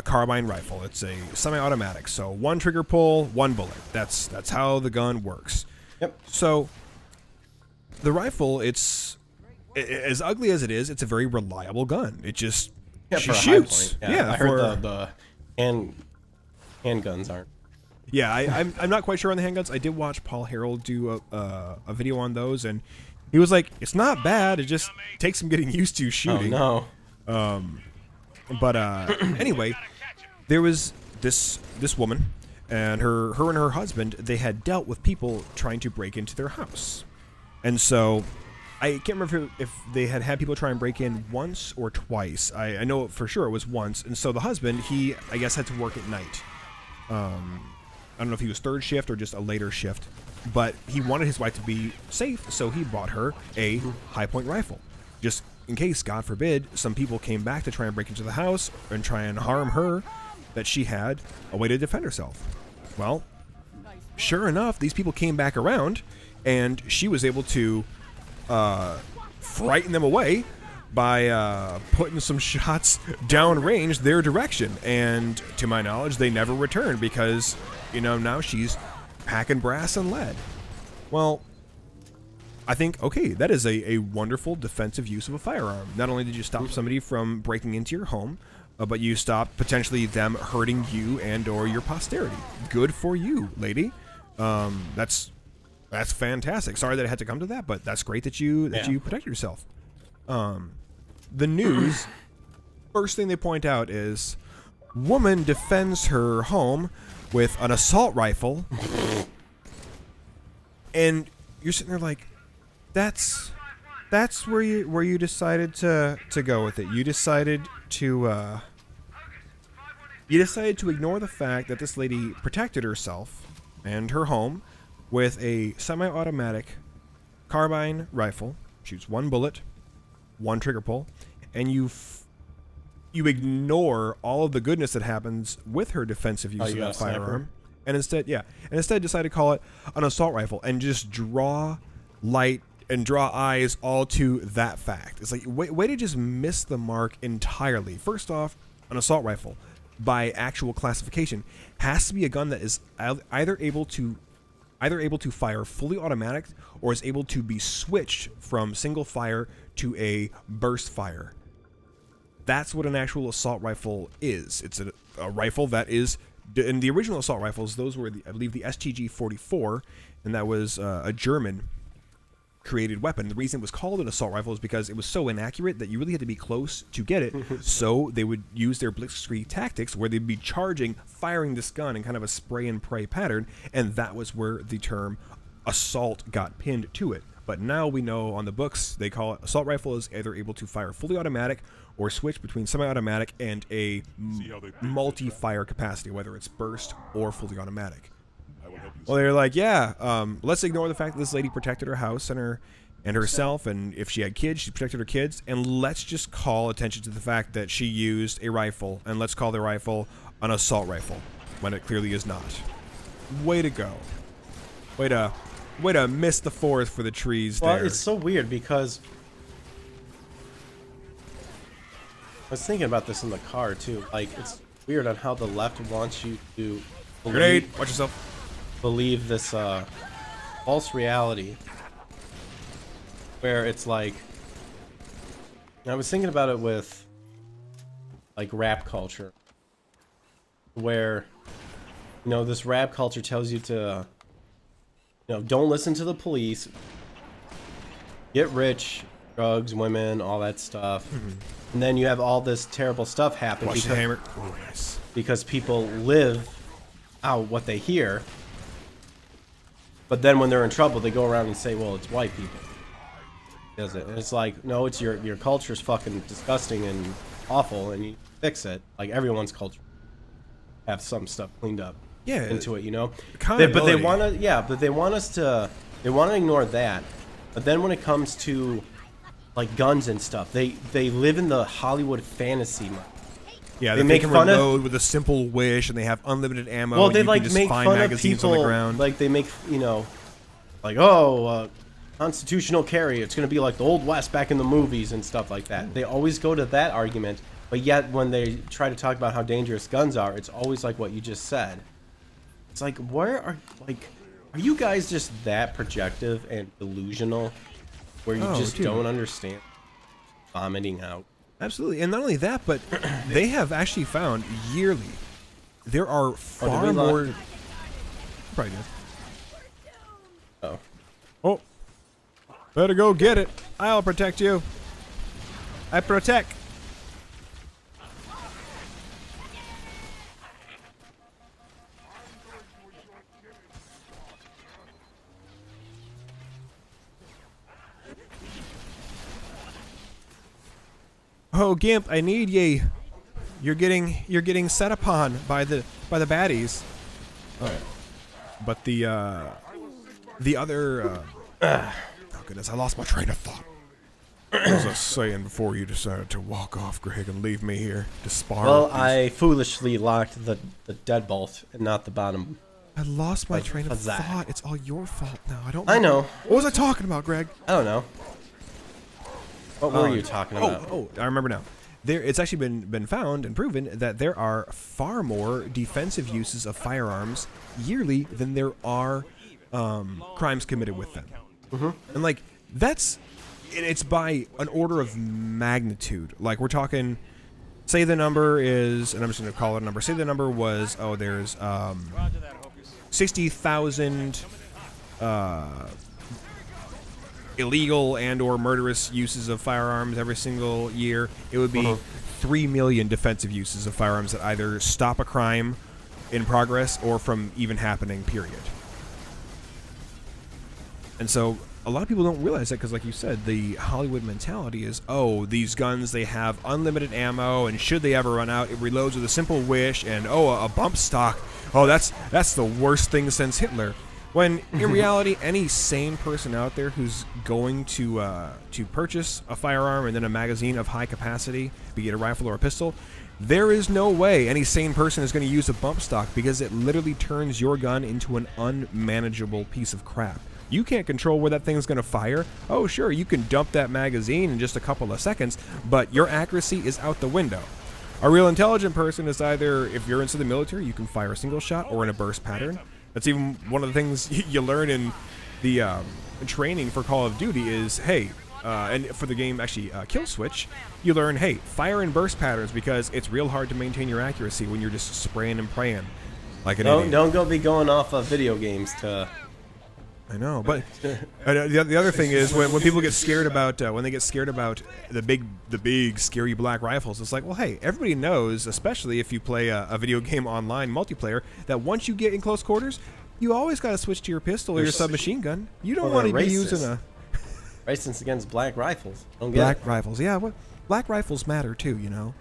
carbine rifle. It's a semi-automatic, so one trigger pull, one bullet. That's how the gun works. Yep. So, the rifle, it's as ugly as it is. It's a very reliable gun. It just she shoots. Yeah, I heard the handguns aren't. Yeah, I'm not quite sure on the handguns. I did watch Paul Harrell do a video on those, and he was like, "It's not bad. It just takes some getting used to shooting." Oh no. But anyway, there was this woman. And her and her husband, they had dealt with people trying to break into their house. And so, I can't remember if they had people try and break in once or twice. I know for sure it was once. And so the husband, he, I guess, had to work at night. I don't know if he was third shift or just a later shift. But he wanted his wife to be safe, so he bought her a high-point rifle. Just in case, God forbid, some people came back to try and break into the house and try and harm her, that she had a way to defend herself. Well, sure enough, these people came back around, and she was able to frighten them away by putting some shots downrange their direction. And to my knowledge, they never returned because, now she's packing brass and lead. Well, I think, okay, that is a wonderful defensive use of a firearm. Not only did you stop somebody from breaking into your home, but you stopped potentially them hurting you and or your posterity. Good for you, lady. That's fantastic. Sorry that it had to come to that, but that's great that you protected yourself. The news, first thing they point out is woman defends her home with an assault rifle. And you're sitting there like, that's where you decided to go with it. You decided to ignore the fact that this lady protected herself and her home with a semi-automatic carbine rifle, shoots one bullet, one trigger pull, and you ignore all of the goodness that happens with her defensive use of that firearm, and instead decide to call it an assault rifle and just draw light and draw eyes all to that fact. It's like, way to just miss the mark entirely. First off, an assault rifle, by actual classification, has to be a gun that is either able to fire fully automatic or is able to be switched from single fire to a burst fire. That's what an actual assault rifle is. It's a rifle that is, in the original assault rifles, those were, I believe, the STG-44, and that was a German created weapon. The reason it was called an assault rifle is because it was so inaccurate that you really had to be close to get it. So they would use their blitzkrieg tactics where they'd be charging, firing this gun in kind of a spray and pray pattern, and that was where the term assault got pinned to it. But now we know on the books they call it assault rifle is either able to fire fully automatic or switch between semi-automatic and a multi-fire capacity, whether it's burst or fully automatic. Well, they're like, let's ignore the fact that this lady protected her house and herself, and if she had kids, she protected her kids, and let's just call attention to the fact that she used a rifle, and let's call the rifle an assault rifle, when it clearly is not. Way to go. Way to miss the forest for the trees there. Well, it's so weird because I was thinking about this in the car, too. Like, it's weird on how the left wants you to Grenade, watch yourself. Believe this false reality where it's like, I was thinking about it with like rap culture, where this rap culture tells you to don't listen to the police, get rich, drugs, women, all that stuff. And then you have all this terrible stuff happen Watch the hammer. Oh, nice. Because people live out what they hear. But then when they're in trouble, they go around and say, well, it's white people. Does it? And it's like, no, it's your culture's fucking disgusting and awful, and you fix it. Like, everyone's culture have some stuff cleaned up into it, But they want to ignore that. But then when it comes to like guns and stuff, they live in the Hollywood fantasy mode. Yeah, they make them reload with a simple wish, and they have unlimited ammo. Well, they and you like can just make find fun of magazines people. On the ground. Like they make constitutional carry. It's gonna be like the Old West back in the movies and stuff like that. They always go to that argument, but yet when they try to talk about how dangerous guns are, it's always like what you just said. It's like, are you guys just that projective and delusional, where you just don't understand vomiting out? Absolutely, and not only that, but they have actually found yearly there are far more. Probably did. Oh, better go get it. I'll protect you. I protect. Oh, Gimp, I need ye. You're getting set upon by the baddies. But the other oh goodness, I lost my train of thought. What was I saying before you decided to walk off, Greg, and leave me here to spar? Well, I foolishly locked the deadbolt and not the bottom. I lost my train of thought. It's all your fault now. I know. What was I talking about, Greg? I don't know. What were you talking about? Oh, I remember now. It's actually been found and proven that there are far more defensive uses of firearms yearly than there are crimes committed with them. Mm-hmm. And like it's by an order of magnitude. Like we're talking, say the number is, and I'm just going to call it a number. Say the number was, there's 60,000 illegal and or murderous uses of firearms every single year. It would be 3 million defensive uses of firearms that either stop a crime in progress or from even happening, period. And so a lot of people don't realize that because, like you said, the Hollywood mentality is, these guns, they have unlimited ammo, and should they ever run out, it reloads with a simple wish, and a bump stock, that's the worst thing since Hitler. When in reality, any sane person out there who's going to purchase a firearm and then a magazine of high capacity, be it a rifle or a pistol, there is no way any sane person is going to use a bump stock, because it literally turns your gun into an unmanageable piece of crap. You can't control where that thing's going to fire. Oh, sure, you can dump that magazine in just a couple of seconds, but your accuracy is out the window. A real intelligent person is either, if you're into the military, you can fire a single shot or in a burst pattern. That's even one of the things you learn in the training for Call of Duty is, and for the game, actually, Kill Switch, you learn, fire in burst patterns, because it's real hard to maintain your accuracy when you're just spraying and praying like an idiot. Don't go be going off of video games to... I know, but the other thing is when people get scared about when they get scared about the big scary black rifles, it's like, well, hey, everybody knows, especially if you play a video game online multiplayer, that once you get in close quarters, you always got to switch to your pistol or your submachine gun. You don't want to be using a racist against black rifles. Black rifles, yeah. Black rifles matter too, you know.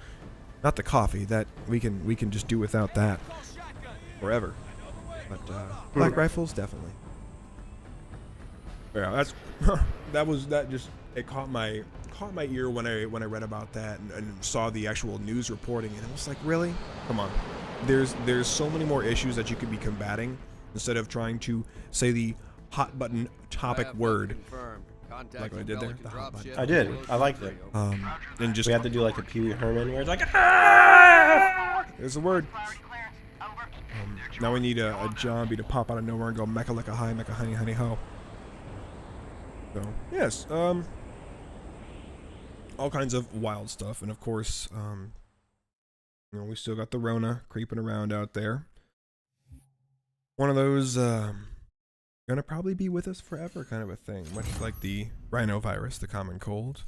Not the coffee, that we can just do without that forever. But black rifles, definitely. Yeah, it caught my ear when I read about that and saw the actual news reporting, and it was like, really? Come on. There's so many more issues that you could be combating instead of trying to say the hot button topic word. Like what I did there? The hot button. I did. I liked it. And just we have to do like a Pee Wee Herman where it's like, there's the word. Now we need a zombie to pop out of nowhere and go mecha like a hi, mecha honey honey ho. So, yes, all kinds of wild stuff, and of course, we still got the Rona creeping around out there. One of those, gonna probably be with us forever kind of a thing, much like the rhinovirus, the common cold,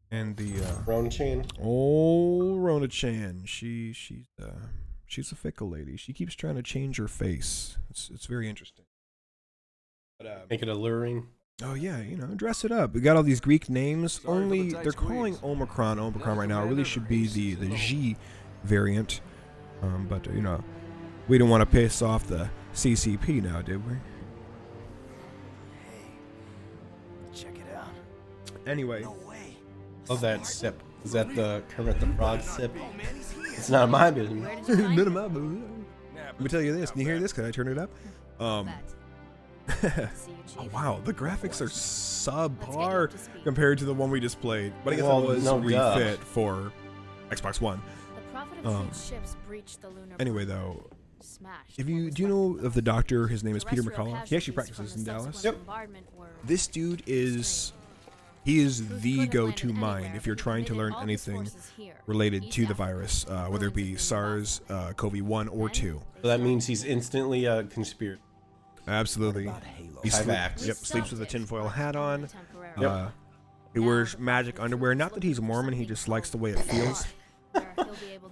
and the, Rona-chan. Oh, Rona-chan. She's a fickle lady. She keeps trying to change her face. It's very interesting. But, make it alluring. Oh yeah, dress it up. We got all these Greek names. Only they're calling Omicron right now. It really should be the G variant. But we don't want to piss off the CCP now, did we? Hey, check it out. Anyway. No way. Love that sip. Is that the Kermit the Frog sip? It's not my business. None of my business. Let me tell you this. Can you hear this? Can I turn it up? Oh wow, the graphics are subpar compared to the one we just played. But I guess it was refit for Xbox One. Anyway, though, do you know of the doctor? His name is Peter McCullough. He actually practices in Dallas. Yep. This dude is the go-to mind if you're trying to learn anything related to the virus, whether it be SARS, COVID-1 or 2. So that means he's instantly a conspirator. Absolutely. He sleeps with a tinfoil hat on. He wears magic underwear. Not that he's Mormon, he just likes the way it feels.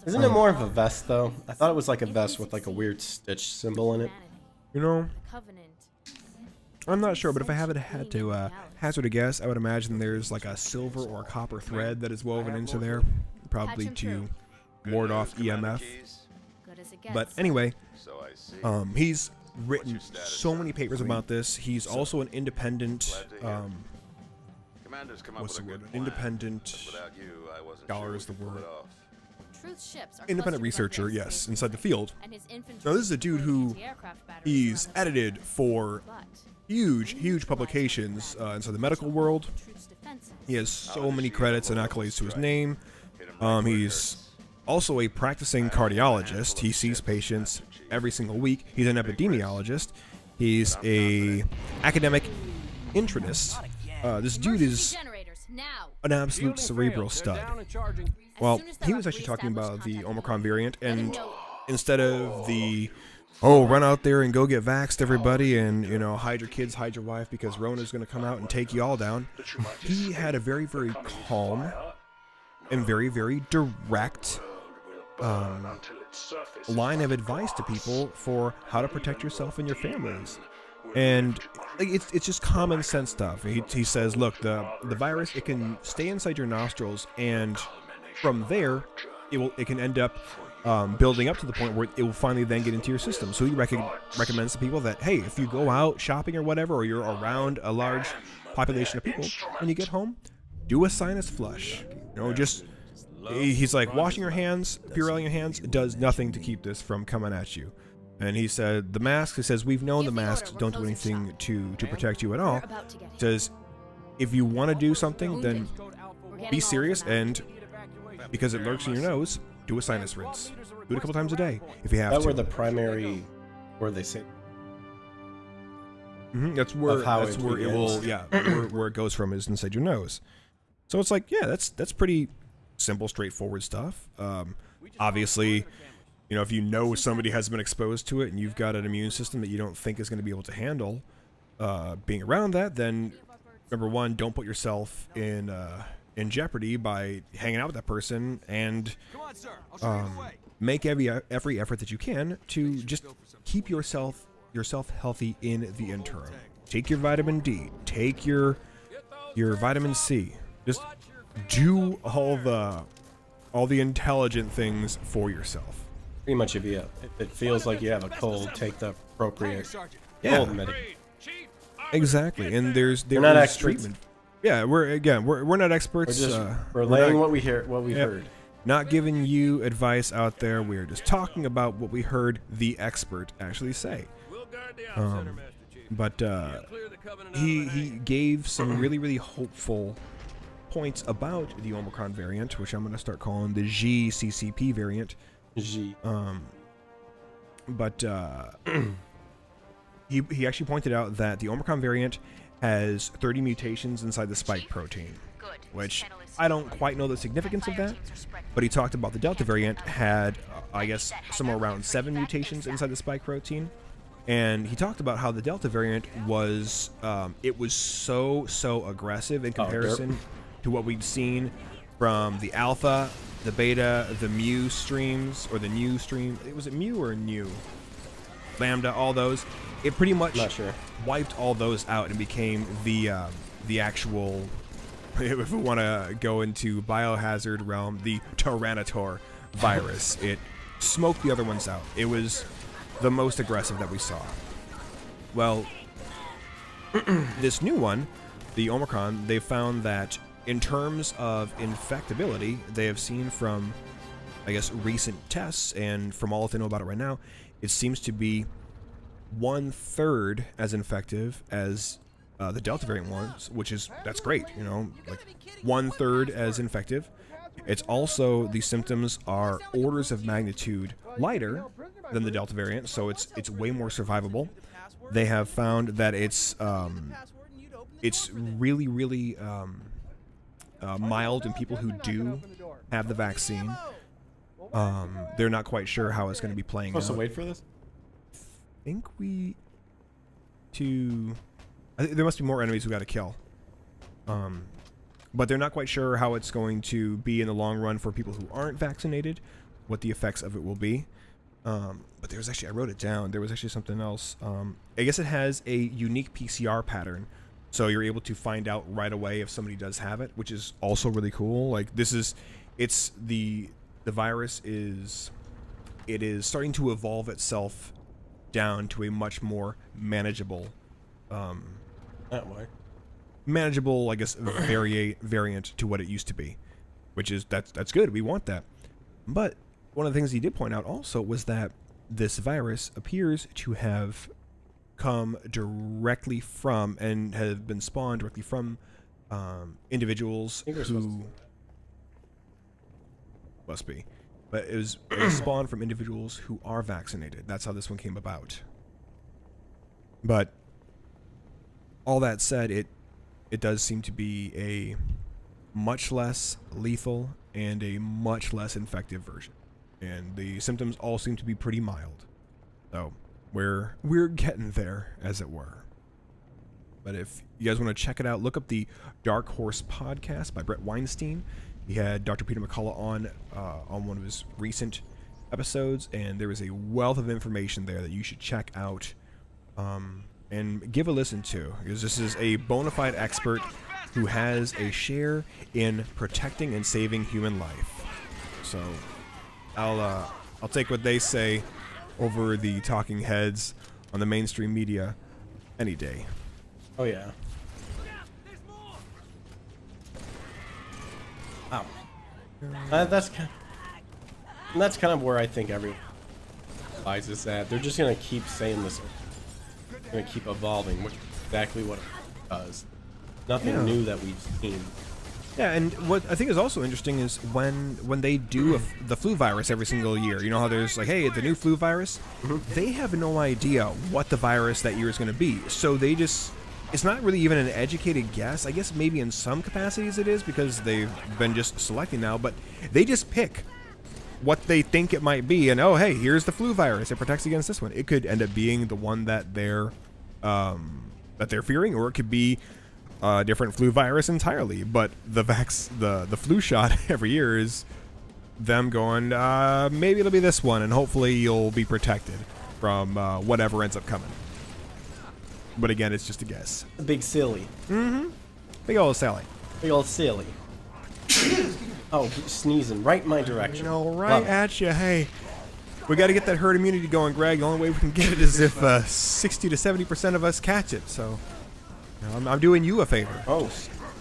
Isn't it more of a vest, though? I thought it was like a vest with like a weird stitch symbol in it. I'm not sure, but if I had to hazard a guess, I would imagine there's like a silver or copper thread that is woven into there, probably to ward off EMF. But anyway, he's written so many papers about this. He's also an independent what's the word? Independent scholar is the word. Independent researcher, yes, inside the field. Now this is a dude who he's edited for huge publications inside the medical world. He has so many credits and accolades to his name. He's also a practicing cardiologist. He sees patients every single week. He's an epidemiologist. He's a academic internist. This dude is an absolute cerebral stud. Well, he was actually talking about the Omicron variant, and instead of the, oh, run out there and go get vaxxed, everybody, and, you know, hide your kids, hide your wife, because Rona's going to come out and take you all down, he had a very, very calm and very, very direct line of advice to people for how to protect yourself and your families. And like, it's just common sense stuff. He says, look, the virus, it can stay inside your nostrils, and from there, it can end up building up to the point where it will finally then get into your system. So he recommends to people that, hey, if you go out shopping or whatever, or you're around a large population of people, when you get home, do a sinus flush. You know, just, he's like, washing your hands, Purelling your hands, does nothing to keep this from coming at you. And he said, the masks, he says, we've known the masks don't do anything to protect you at all. He says, if you want to do something, then be serious, and because it lurks in your nose, do a sinus rinse. Do it a couple times a day if you have to. That were the primary, where they say. That's where it will, begins. where it goes from is inside your nose. So it's like, yeah, that's pretty simple, straightforward stuff. Obviously, you know, if you know somebody has been exposed to it and you've got an immune system that you don't think is going to be able to handle being around that, then number one, don't put yourself in jeopardy by hanging out with that person, and make every effort that you can to just keep yourself healthy in the interim. Take your vitamin D, take your vitamin C. Just do all the intelligent things for yourself. Pretty much, if it feels like you have a cold, take the appropriate cold medication. Exactly, and there's not experts. treatment. Yeah, we're not experts. We're laying what we hear, what we've heard. Not giving you advice out there. We're just talking about what we heard the expert actually say. But he gave some really, really hopeful points about the Omicron variant, which I'm going to start calling the GCCP variant. G. But he actually pointed out that the Omicron variant has 30 mutations inside the spike protein, which I don't quite know the significance of that, but he talked about the Delta variant had, I guess, somewhere around 7 mutations inside the spike protein, and he talked about how the Delta variant was, it was so aggressive in comparison to what we'd seen from the Alpha, the Beta, the Mu streams, or the Nu stream. Was it Mu or Nu? Lambda, all those. It pretty much wiped all those out and became the actual, if we want to go into biohazard realm, the Tyranitor virus. It smoked the other ones out. It was the most aggressive that we saw. Well, this new one, the Omicron, they found that in terms of infectability, they have seen from, I guess, recent tests and from all that they know about it right now, it seems to be 1/3 as infective as the Delta variant was, that's great, you know, like 1/3 as infective. It's also, the symptoms are orders of magnitude lighter than the Delta variant, so it's way more survivable. They have found that it's really, really mild in people who do have the vaccine. They're not quite sure how it's going to be playing out. Supposed to wait for this? I think there must be more enemies we got to kill. But they're not quite sure how it's going to be in the long run for people who aren't vaccinated, what the effects of it will be. But there was actually, I wrote it down, there was actually something else. I guess it has a unique PCR pattern, so you're able to find out right away if somebody does have it, which is also really cool. Like, the virus is starting to evolve itself down to a much more manageable, I guess, variant to what it used to be, which is that's good. We want that. But one of the things he did point out also was that this virus appears to have come directly from and have been spawned directly from individuals who must be. But it was spawned from individuals who are vaccinated. That's how this one came about. But all that said, it does seem to be a much less lethal and a much less infective version. And the symptoms all seem to be pretty mild. So we're getting there, as it were. But if you guys want to check it out, look up the Dark Horse podcast by Brett Weinstein. He had Dr. Peter McCullough on one of his recent episodes, and there is a wealth of information there that you should check out and give a listen to, because this is a bona fide expert who has a share in protecting and saving human life. So I'll take what they say over the talking heads on the mainstream media any day. Oh yeah. Wow. That's kind of where I think everyone realizes that they're just gonna keep saying this, gonna keep evolving, which is exactly what it does. Nothing new that we've seen. Yeah, and what I think is also interesting is when they do the flu virus every single year. You know how there's like, hey, the new flu virus. They have no idea what the virus that year is going to be, so they just. It's not really even an educated guess. I guess maybe in some capacities it is because they've been just selecting now, but they just pick what they think it might be, and oh, hey, here's the flu virus. It protects against this one. It could end up being the one that they're fearing, or it could be a different flu virus entirely. But the flu shot every year is them going, maybe it'll be this one, and hopefully you'll be protected from whatever ends up coming. But again, it's just a guess. Big silly. Big old Sally. Big old silly. Oh, sneezing right in my direction. You know, right at you. Hey, we got to get that herd immunity going, Greg. The only way we can get it is if 60 to 70% of us catch it. So, you know, I'm doing you a favor. Oh.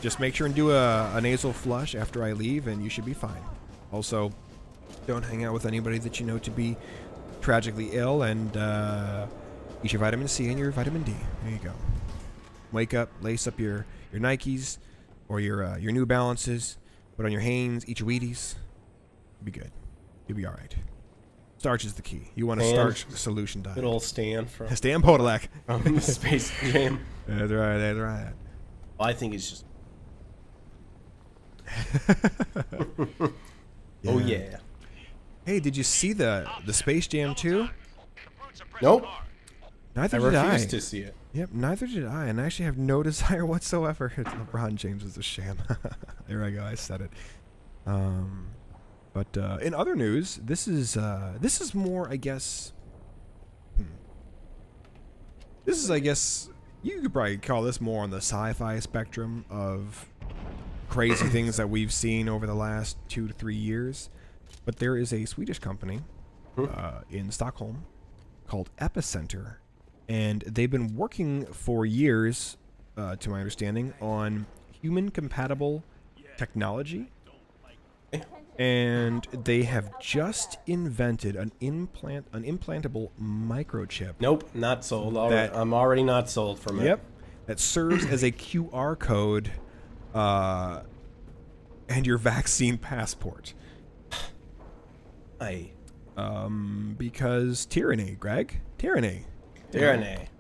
Just make sure and do a nasal flush after I leave, and you should be fine. Also, don't hang out with anybody that you know to be tragically ill, and eat your vitamin C and your vitamin D. There you go. Wake up, lace up your Nikes or your New Balances. Put on your Hanes, eat your Wheaties. You'll be good. You'll be all right. Starch is the key. You want a starch solution diet. Good old Stan from Podolak. Space Jam. That's right. That's right. Well, I think it's just. Yeah. Oh yeah. Hey, did you see the Space Jam 2? Nope. Neither I did I. refuse to see it. Yep, neither did I, and I actually have no desire whatsoever. LeBron James is a sham. There I go, I said it. But in other news, this is more, I guess. This is, I guess, you could probably call this more on the sci-fi spectrum of crazy things that we've seen over the last 2 to 3 years. But there is a Swedish company in Stockholm called Epicenter. And they've been working for years, to my understanding, on human-compatible technology. And they have just invented an implantable microchip. Nope, not sold. I'm already not sold from it. Yep. That serves as a QR code and your vaccine passport. Because tyranny, Greg. Tyranny, Greg.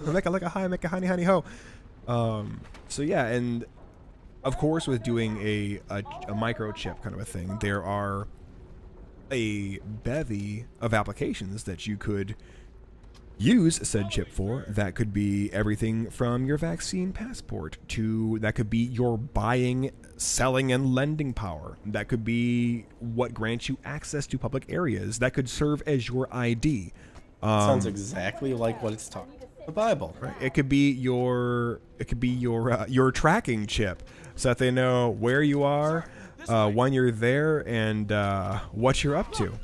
Make a like a high, make a honey, honey, ho. So yeah, and of course, with doing a microchip kind of a thing, there are a bevy of applications that you could use said chip for. That could be everything from your vaccine passport to that could be your buying, selling, and lending power. That could be what grants you access to public areas. That could serve as your ID. Sounds exactly like what it's talking about. The Bible. Right. It could be your tracking chip, so that they know where you are, when you're there, and what you're up to. You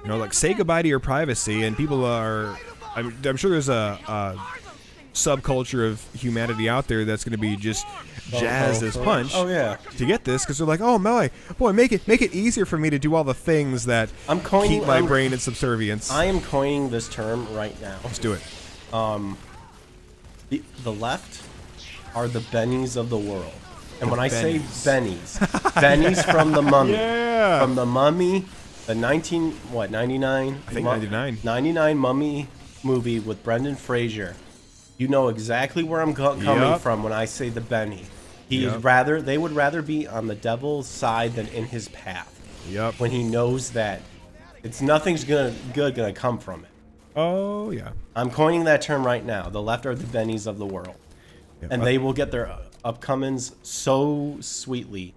know, like say goodbye to your privacy, and people are. I'm sure there's a subculture of humanity out there that's going to be just jazzed as punch. Oh yeah. To get this, because they're like, oh my boy, make it easier for me to do all the things that keep my brain in subservience. I am coining this term right now. Let's do it. The left are the bennies of the world, and when I say bennies, bennies from the Mummy, from the Mummy, the 99? I think 99. 99 Mummy movie with Brendan Fraser. You know exactly where I'm coming from when I say the Benny. They would rather be on the devil's side than in his path. Yep. When he knows that nothing's good gonna come from it. Oh yeah. I'm coining that term right now. The left are the Bennies of the world, and they will get their upcomings so sweetly.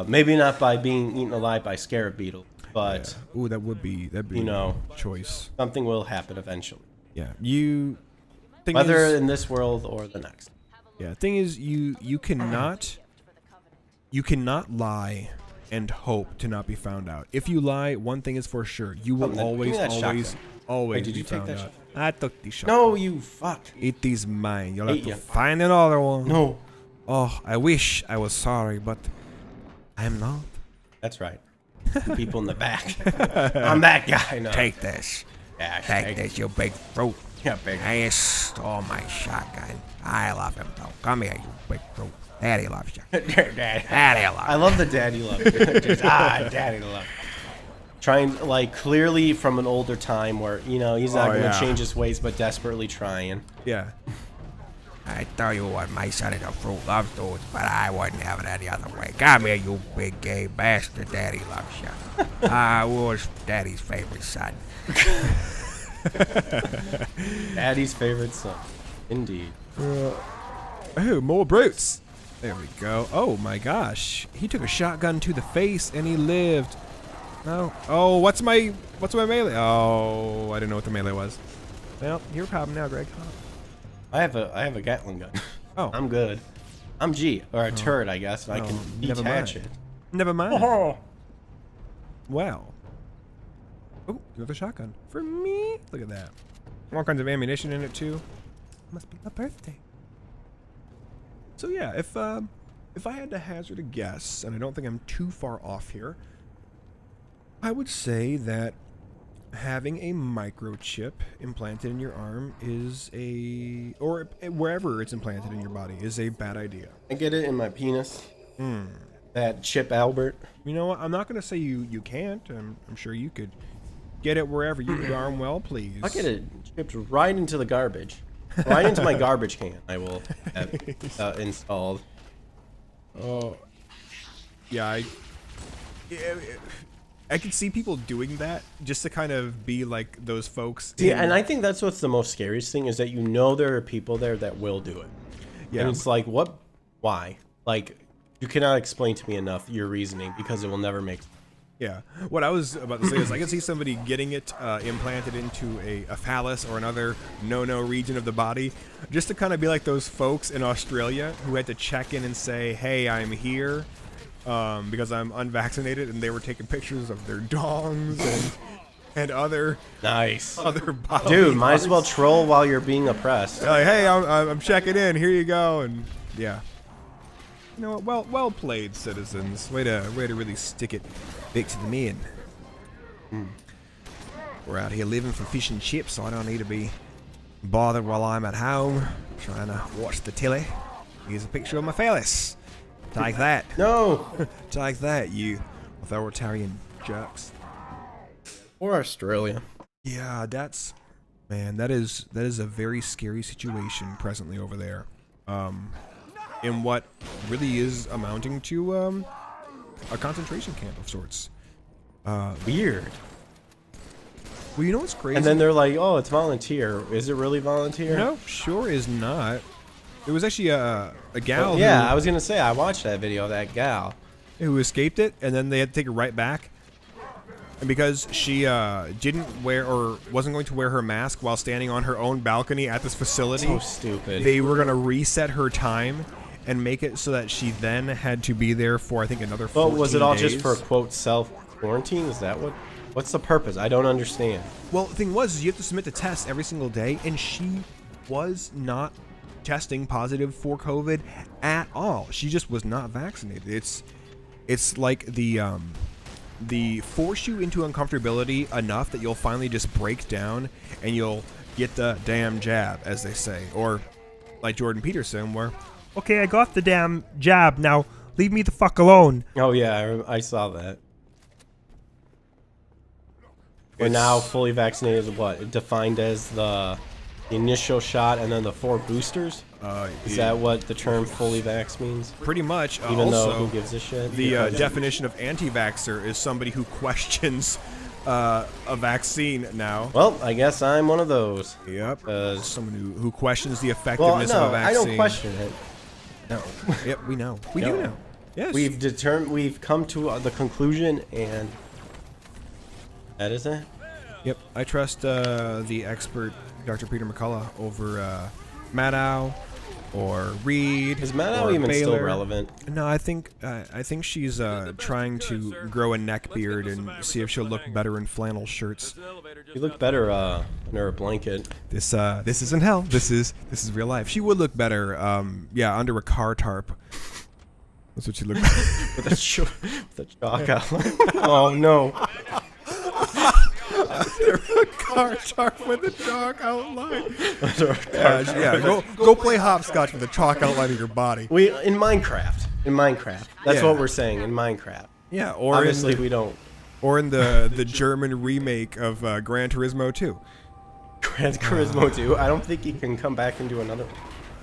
Maybe not by being eaten alive by scarab beetle, but that'd be choice. Something will happen eventually. Yeah. Whether in this world or the next. Yeah. Thing is, you cannot lie and hope to not be found out. If you lie, one thing is for sure: you will always Wait, did you be take found that out. shot? I took the shotgun. No, you fuck. It is mine. You'll have to find another one. No. Oh, I wish I was sorry, but I'm not. That's right. People in the back. I'm that guy. No. Take this. Yeah, Take this, you big fruit. Yeah, big. I stole my shotgun. I love him, though. Come here, you big fruit. Daddy loves you. Daddy loves you. I love the daddy love. Daddy love. Trying, like, clearly from an older time where, he's not going to change his ways, but desperately trying. Yeah. I tell you what, my son is a fruit loves dudes, but I wouldn't have it any other way. Come here, you big gay bastard. Daddy loves you. I was Daddy's favorite son. Daddy's favorite son. Indeed. Oh, more brutes. There we go. Oh my gosh. He took a shotgun to the face and he lived. No. Oh, what's my melee? Oh, I didn't know what the melee was. Well, you're a problem now, Greg. I have a Gatling gun. Oh. I'm good. I'm G, or a turret, I guess, and I can detach it. Never mind. Oh. Well. Oh, another shotgun. For me? Look at that. All kinds of ammunition in it, too. Must be my birthday. So, yeah, if I had to hazard a guess, and I don't think I'm too far off here, I would say that having a microchip implanted in your arm or wherever it's implanted in your body, is a bad idea. I get it in my penis. That chip Albert. You know what? I'm not going to say you can't. I'm sure you could get it wherever you darn well please. I'll get it chipped right into the garbage. Right into my garbage can. I will have installed. Oh. Yeah, I could see people doing that just to kind of be like those folks. Yeah, and I think that's what's the most scariest thing is that there are people there that will do it. Yeah. And it's like, what? Why? Like, you cannot explain to me enough your reasoning because it will never make sense. Yeah. What I was about to say is I could see somebody getting it implanted into a phallus or another no-no region of the body just to kind of be like those folks in Australia who had to check in and say, hey, I'm here. Because I'm unvaccinated, and they were taking pictures of their dongs and other other body dude, might as well troll while you're being oppressed. Like, hey, I'm checking in. Here you go, and yeah, you know what? Well played, citizens. Way to really stick it big to the men. We're out here living for fish and chips, so I don't need to be bothered while I'm at home trying to watch the telly. Here's a picture of my phallus. Take that. No. Take that, you authoritarian jerks. Or Australia. Yeah, that is a very scary situation presently over there. In what really is amounting to a concentration camp of sorts. Weird. Well, you know what's crazy? And then they're like, oh, it's volunteer. Is it really volunteer? No, sure is not. It was actually a gal. Well, yeah, I was gonna say I watched that video of that gal who escaped it, and then they had to take her right back. And because she didn't wear or wasn't going to wear her mask while standing on her own balcony at this facility, so stupid. They were gonna reset her time and make it so that she then had to be there for I think another 14 days. Was it all days. just for quote self quarantine? Is that what's the purpose? I don't understand. Well, the thing was, you have to submit the test every single day, and she was not testing positive for COVID at all. She just was not vaccinated. It's like the force you into uncomfortability enough that you'll finally just break down and you'll get the damn jab, as they say, or like Jordan Peterson, where okay, I got the damn jab, now leave me the fuck alone. Oh yeah, I saw that. We're now fully vaccinated. What defined as the The initial shot and then the 4 boosters? Is that what the term fully vax means? Pretty much. Even Also, though who gives a shit? the definition of anti-vaxxer is somebody who questions a vaccine now. Well, I guess I'm one of those. Yep. 'Cause- Someone who questions the Well, effectiveness of no, a vaccine. I don't question it. No. Yep, we know. We No. do know. Yes. We've come to the conclusion, and that is it. Yep. I trust the expert, Dr. Peter McCullough, over Maddow or Reed. Is Maddow or even still Baylor. relevant? No, I think she's trying to grow a neck beard and see if she'll look better in flannel shirts. You look better under a blanket. This isn't hell. This is real life. She would look better, under a car tarp. That's what she looked like. With a chalk outline. Oh, no. Car tarp with a chalk outline. Go play hopscotch with a chalk outline of your body. In Minecraft. That's Yeah. what we're saying, in Minecraft. Yeah, or Obviously, we don't. or in the German remake of Gran Turismo 2. Gran Turismo 2. I don't think he can come back and do another one.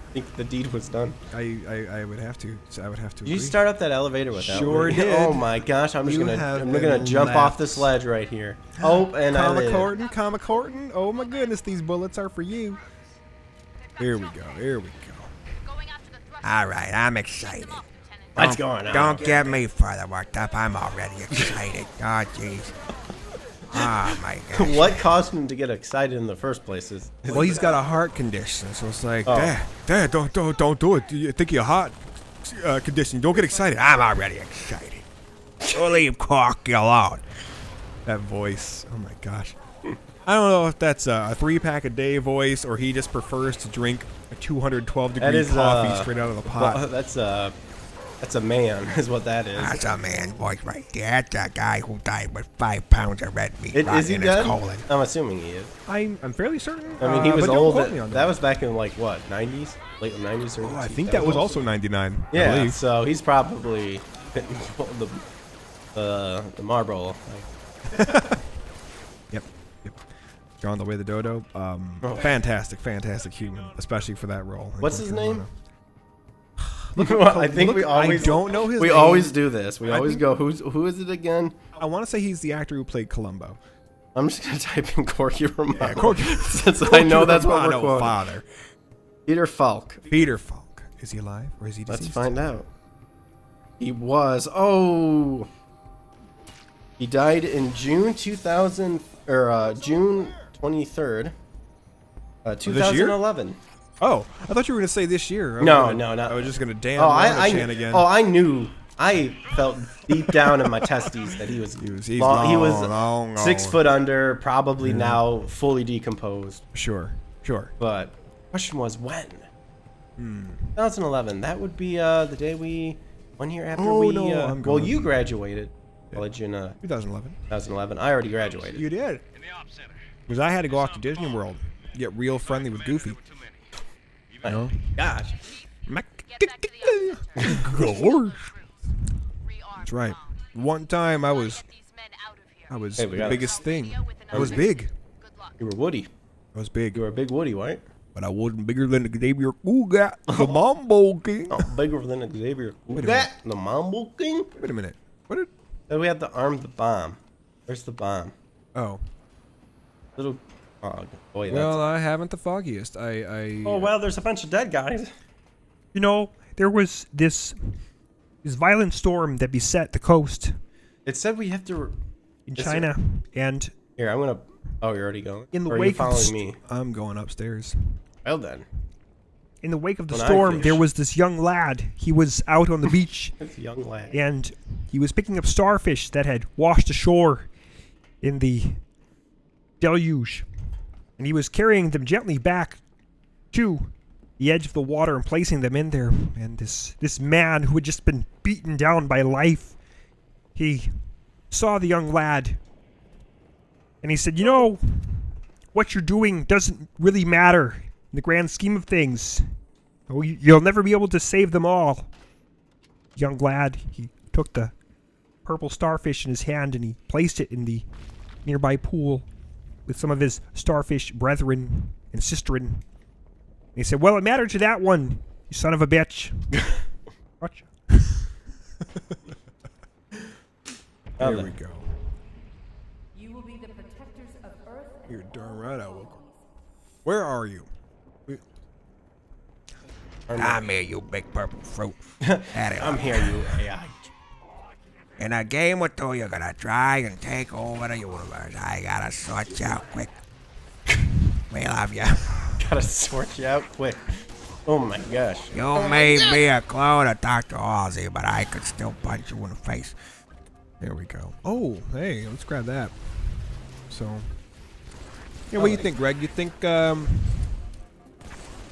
I think the deed was done. I would have to. I would have to. Did you agree. start up that elevator without Sure me? did. Oh my gosh! I'm You gonna have jump been off this left. ledge right here. Oh, and I live. Comma Corton. Oh my goodness, these bullets are for you. Here we go. Here we go. All right, I'm excited. What's going on? Don't get me further worked up. I'm already excited. Oh, jeez. Oh, my God. What caused him to get excited in the first place? Well, he's got a heart condition, so it's like, Oh. Dad, don't do it. You think your heart condition? Don't get excited. I'm already excited. Go leave Corky alone. That voice. Oh my gosh. I don't know if that's a 3-pack a day voice or he just prefers to drink a 212 That degree is coffee straight out of the pot. Well, that's a man, is what that is. That's a man's voice right there. That's a guy who died with 5 pounds of red meat Is rotting he in his dead? colon. I'm assuming he is. I'm fairly certain. I mean, he was but don't old. quote me on That was back in like what, 90s, late 90s, or Oh, I think that was also 99. I Yeah, believe. so he's probably the Marlboro. Yep. John the Way the Dodo. Fantastic human, especially for that role. What's his name? I think we always. I don't know his We name. always do this. We I always think- go. Who is it again? I want to say he's the actor who played Columbo. I'm just gonna type in Corky Romano. Corky- since I know that's what we're Romano quoting. father. Peter Falk. Peter Falk. Is he alive or is he deceased? Let's find out. He was. Oh. He died in June 2000 or June 23rd, 2011. Oh, I thought you were going to say this year. No, not. no. I was just going to damn Oh, again. I knew. I felt deep down in my testes that he was. He's he long, was long 6 gone. foot under, probably now fully decomposed. Sure. But question was when? 2011. That would be the day 1 year after Oh, we. no, I'm well, gone. you graduated college in 2011. 2011. I already graduated. You did. Because I had to go off to Disney World, get real friendly with Goofy. Oh, gosh. That's right. One time I was Hey, we the got biggest thing. I was big. You were Woody. I was big. You were a big Woody, right? But I wasn't bigger than Xavier Cougat, the Mambo King. Oh, bigger than Xavier. Wait a That the Mambo King. Wait a minute. What did... Then we had to arm the bomb. Where's the bomb? Oh. Little. Oh boy. Well, I haven't the foggiest. Oh well, there's a bunch of dead guys. You know, there was this violent storm that beset the coast It said we have to. in Is China, and Here, I'm gonna. Oh, you're already going. In the Or are you wake of following the me. I'm going upstairs. Well then, in the wake of the When I storm, fish. there was this young lad. He was out on the beach, it's a young lad. and he was picking up starfish that had washed ashore in the deluge, and he was carrying them gently back to the edge of the water and placing them in there. And this man who had just been beaten down by life, he saw the young lad, and he said, "You know, what you're doing doesn't really matter in the grand scheme of things. You'll never be able to save them all." Young lad, he took the purple starfish in his hand and he placed it in the nearby pool with some of his starfish brethren, and Sisterin. And he said, well, it mattered to that one, you son of a bitch. Watch. There we go. You will be the protectors of Earth and You're darn right I will. Where are you? Come here, you big purple fruit. I'm here, you AI. In a game or two, you're gonna try and take over the universe. I gotta sort you out quick. We love you. Gotta sort you out quick. Oh my gosh. You may be a clone of Dr. Halsey, but I could still punch you in the face. There we go. Oh, hey, let's grab that. So, yeah, what do you think, Greg? You think? Do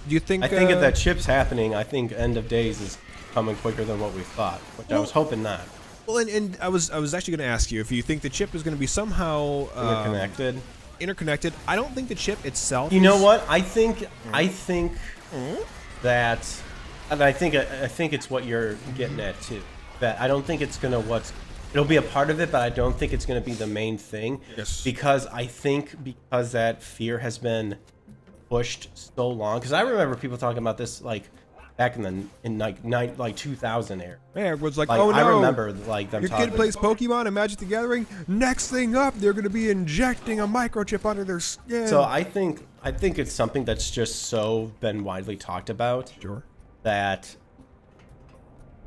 you think? I think if that chip's happening, I think end of days is coming quicker than what we thought, which I was hoping not. Well, and I was actually going to ask you if you think the chip is going to be somehow interconnected. I don't think the chip itself. You know what? I think that, and I think it's what you're getting at too. That I don't think it's gonna it'll be a part of it, but I don't think it's gonna be the main thing. Yes. Because I think that fear has been pushed so long. Because I remember people talking about this like back in 2000 era. Yeah, everyone's like, Like, oh no. I remember like them Your talking. kid plays Pokemon and Magic the Gathering. Next thing up, they're going to be injecting a microchip under their skin. So I think it's something that's just so been widely talked about. Sure. That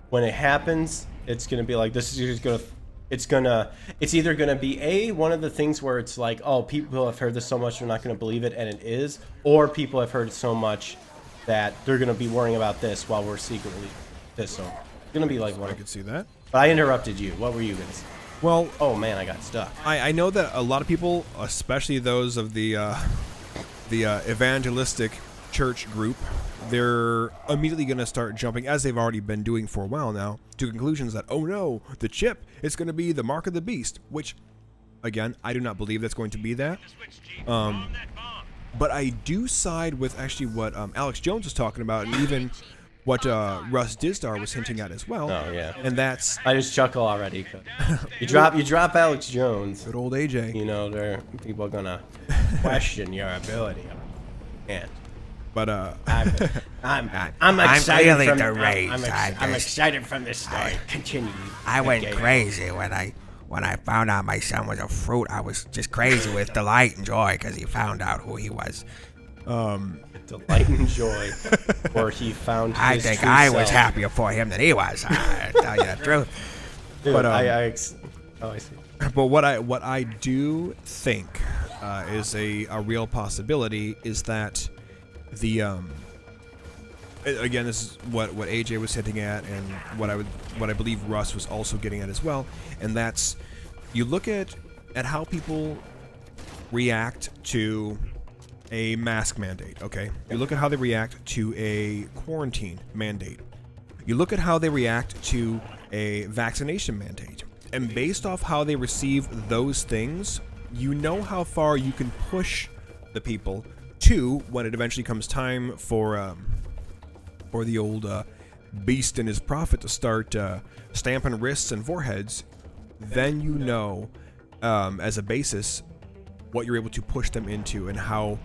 when it happens, it's gonna be like this is just it's either gonna be one of the things where it's like, oh, people have heard this so much they're not gonna believe it, and it is, or people have heard it so much that they're gonna be worrying about this while we're secretly this. So it's gonna be like one. I could see that. But I interrupted you. What were you gonna say? Well, oh man, I got stuck. I know that a lot of people, especially those of the evangelistic church group, they're immediately going to start jumping, as they've already been doing for a while now, to conclusions that, oh no, the chip is going to be the mark of the beast, which, again, I do not believe that's going to be that. But I do side with actually what Alex Jones was talking about, and even what Russ Dizdar was hinting at as well. Oh yeah, and that's I just chuckle already. 'Cause you drop Alex Jones. good old AJ. You know, people are gonna question your ability. And But I'm I'm excited clearly from deranged. I'm excited from this story. Continue. I went Okay. crazy when I found out my son was a fruit. I was just crazy with delight and joy because he found out who he was. Delight and joy, or he found. I his think true I was self. happier for him than he was. I tell you the truth. Dude, But, I see. But what I do think is a real possibility is that the again, this is what AJ was hinting at, and what I believe Russ was also getting at as well, and that's you look at how people react to a mask mandate. Okay, you look at how they react to a quarantine mandate. You look at how they react to a vaccination mandate. And based off how they receive those things, you know how far you can push the people to when it eventually comes time for the old beast and his prophet to start stamping wrists and foreheads. Then you know, as a basis, what you're able to push them into and how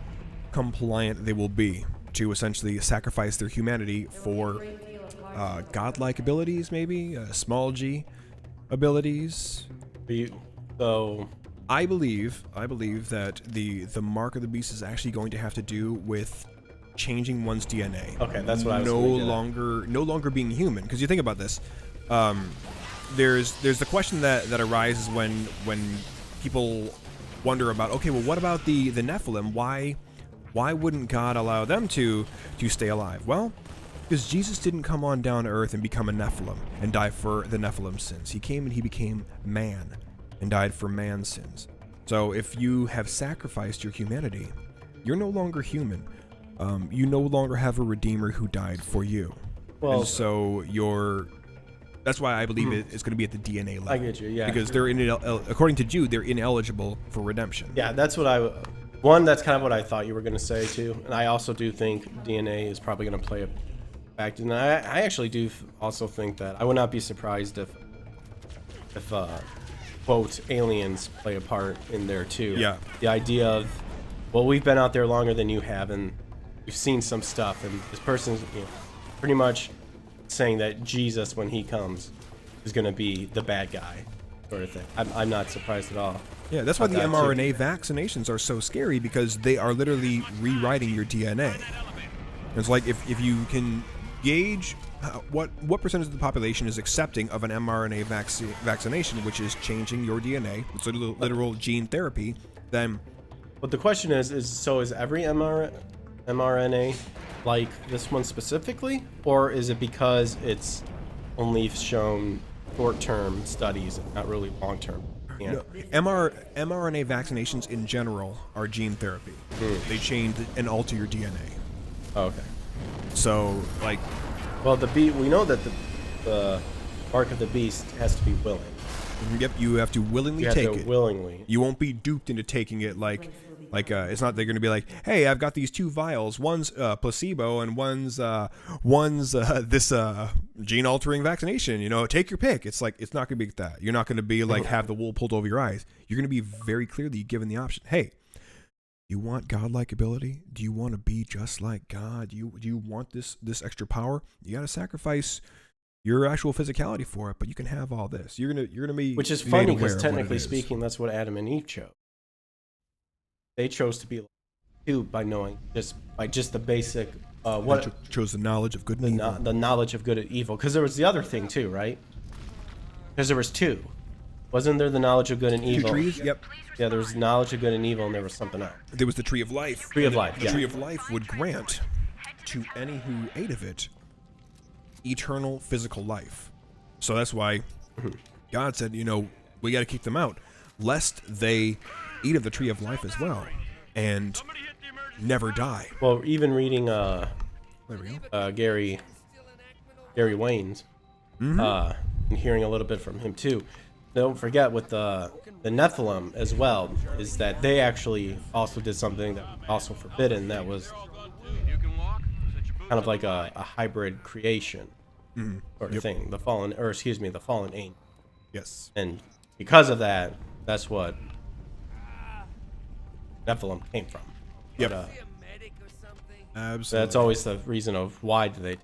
compliant they will be to essentially sacrifice their humanity for godlike abilities, maybe small g abilities. So I believe that the mark of the beast is actually going to have to do with changing one's DNA. Okay, that's what I was no gonna get longer being human. Because you think about this, there's the question that arises when people wonder about, okay, well, what about the Nephilim? Why wouldn't God allow them to stay alive? Well, because Jesus didn't come on down to earth and become a Nephilim and die for the Nephilim sins. He came and he became man and died for man's sins. So if you have sacrificed your humanity, you're no longer human. You no longer have a redeemer who died for you. Well, and so that's why I believe it's going to be at the DNA level. I get you, yeah. Because they're according to Jude, they're ineligible for redemption. yeah, that's what that's kind of what I thought you were going to say too. And I also do think DNA is probably going to play a factor. And I actually do also think that I would not be surprised if quote aliens play a part in there too. Yeah. The idea of well, we've been out there longer than you have, and we've seen some stuff, and this person's pretty much saying that Jesus, when he comes, is going to be the bad guy, sort of thing. I'm not surprised at all. Yeah, that's why the That too. mRNA vaccinations are so scary, because they are literally rewriting your DNA. It's like if you can gauge what percentage of the population is accepting of an mRNA vaccination, which is changing your DNA, it's a literal gene therapy, then... But the question is every mRNA like this one specifically, or is it because it's only shown short-term studies and not really long-term? Yeah. No, mRNA vaccinations in general are gene therapy. They change and alter your DNA. Oh, okay. So, like... Well, we know that the mark of the beast has to be willing. Yep, you have to willingly You have take to it. willingly. You won't be duped into taking it like it's not they're going to be like, hey, I've got these 2 vials. One's placebo and one's this gene altering vaccination. Take your pick. It's like it's not going to be that. You're not going to be like have the wool pulled over your eyes. You're going to be very clearly given the option. Hey, you want godlike ability? Do you want to be just like God? Do you want this extra power? You got to sacrifice your actual physicality for it, but you can have all this. You're gonna be, Which is made funny aware because of what technically it is. speaking, that's what Adam and Eve chose. They chose to be like too by knowing just the basic They chose the knowledge of good and evil. the knowledge of good and evil. Because there was the other thing too, right? Because there was 2. Wasn't there the knowledge of good and 2 evil? trees. Yep. Yeah, there was knowledge of good and evil, and there was something else. There was the tree of life. Tree of life. The Yeah. tree of life would grant to any who ate of it eternal physical life. So that's why God said, we got to keep them out, lest they eat of the tree of life as well and never die. Well, even reading There we go. Gary Wayne's and hearing a little bit from him too. Don't forget with the Nephilim as well, is that they actually also did something that was also forbidden. That was kind of like a hybrid creation sort of thing. The fallen angel. Yes. And because of that, that's what Nephilim came from. Yep. But, Absolutely. that's always the reason of why do they.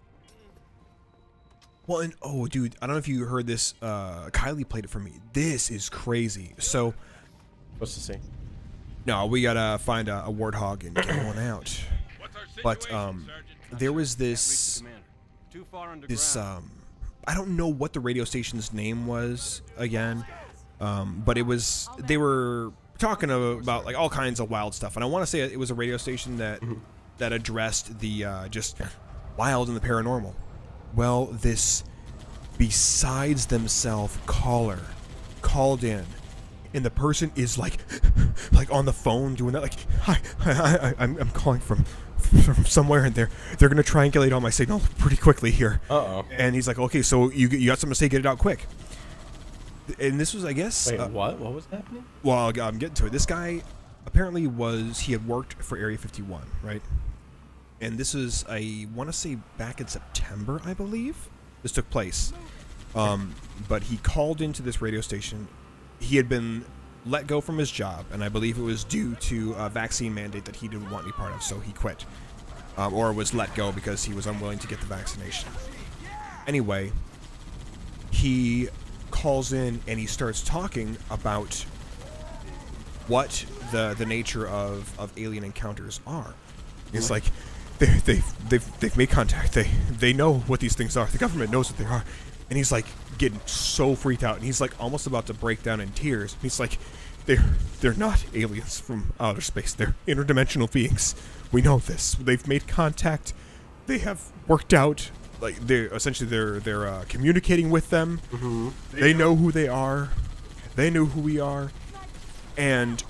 Well, and dude, I don't know if you heard this. Kylie played it for me. This is crazy. So, What's to say? no, we gotta find a warthog and get one out. But there was this I don't know what the radio station's name was again, but they were talking about like all kinds of wild stuff, and I want to say it was a radio station that addressed the just wild and the paranormal. Well, this besides themselves caller called in, and the person is like on the phone doing that, like, hi, I'm calling from somewhere, and they're gonna triangulate on my signal pretty quickly here. Uh-oh. And he's like, okay, so you got something to say? Get it out quick. And this was, I guess. Wait, what? What was happening? Well, I'm getting to it. This guy apparently he had worked for Area 51, right? And this is, I want to say back in September, I believe, this took place. But he called into this radio station. He had been let go from his job, and I believe it was due to a vaccine mandate that he didn't want any part of, so he quit. Or was let go because he was unwilling to get the vaccination. Anyway, he calls in and he starts talking about what the nature of alien encounters are. It's like they've made contact. They know what these things are. The government knows what they are. And he's like getting so freaked out, and he's like almost about to break down in tears. He's like, they're not aliens from outer space. They're interdimensional beings. We know this. They've made contact. They have worked out. Like they're communicating with them. Mm-hmm. They know who they are. They know who we are. And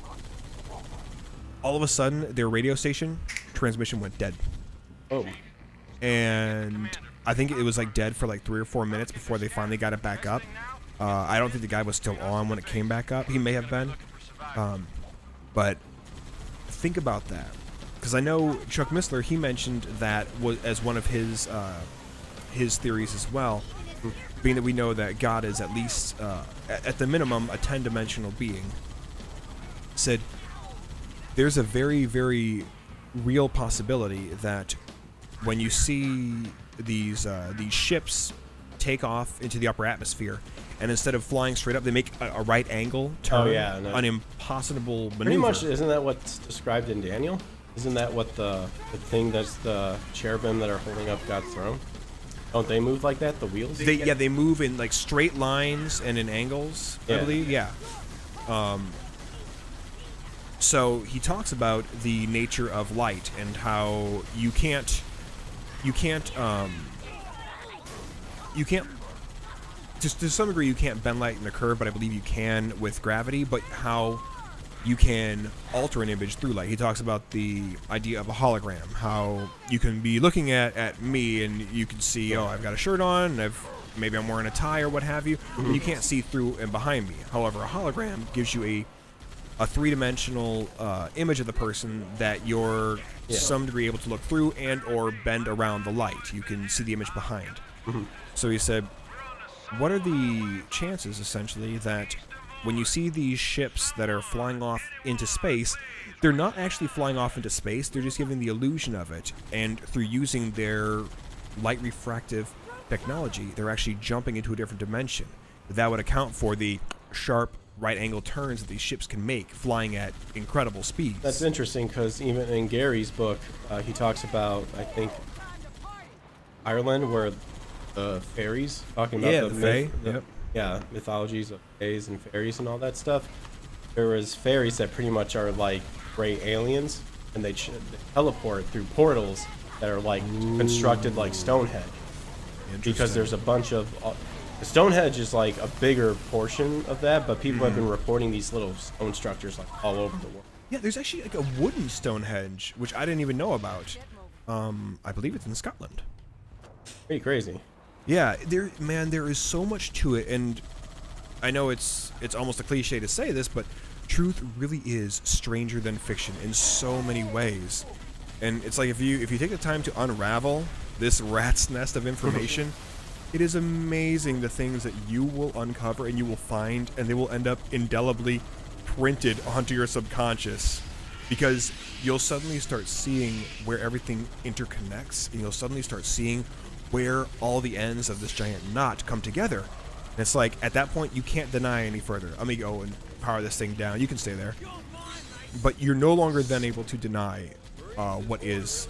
all of a sudden, their radio station transmission went dead. Oh. And I think it was like dead for like 3 or 4 minutes before they finally got it back up. I don't think the guy was still on when it came back up. He may have been. But think about that. Because I know Chuck Missler, he mentioned that as one of his theories as well, being that we know that God is at least, at the minimum, a 10-dimensional being. Said there's a very, very real possibility that when you see these ships take off into the upper atmosphere, and instead of flying straight up, they make a right angle turn, an impossible maneuver. Pretty much, isn't that what's described in Daniel? Isn't that what the thing that's the cherubim that are holding up God's throne? Don't they move like that? The wheels? They move in like straight lines and in angles, I believe. Yeah. So he talks about the nature of light and how you can't just to some degree you can't bend light in a curve, but I believe you can with gravity, but how you can alter an image through light. He talks about the idea of a hologram, how you can be looking at me and you can see, oh, I've got a shirt on, and maybe I'm wearing a tie or what have you, and you can't see through and behind me. However, a hologram gives you a three-dimensional image of the person that you're some degree able to look through and or bend around the light. You can see the image behind. So he said, what are the chances, essentially, that when you see these ships that are flying off into space, they're not actually flying off into space, they're just giving the illusion of it, and through using their light refractive technology, they're actually jumping into a different dimension. That would account for the sharp right angle turns that these ships can make, flying at incredible speeds. That's interesting, because even in Gary's book, he talks about, I think, Ireland, where the fairies, talking about mythologies of fays and fairies and all that stuff. There was fairies that pretty much are like gray aliens, and they teleport through portals that are like constructed like Stonehenge. Because there's a bunch of Stonehenge is like a bigger portion of that, but people have been reporting these little stone structures like all over the world. Yeah, there's actually like a wooden Stonehenge, which I didn't even know about. I believe it's in Scotland. Pretty crazy. Yeah, there is so much to it, and I know it's almost a cliche to say this, but truth really is stranger than fiction in so many ways. And it's like if you take the time to unravel this rat's nest of information, it is amazing the things that you will uncover and you will find, and they will end up indelibly printed onto your subconscious, because you'll suddenly start seeing where everything interconnects, and you'll suddenly start seeing where all the ends of this giant knot come together. And it's like, at that point, you can't deny any further. Let me go and power this thing down. You can stay there. But you're no longer then able to deny what is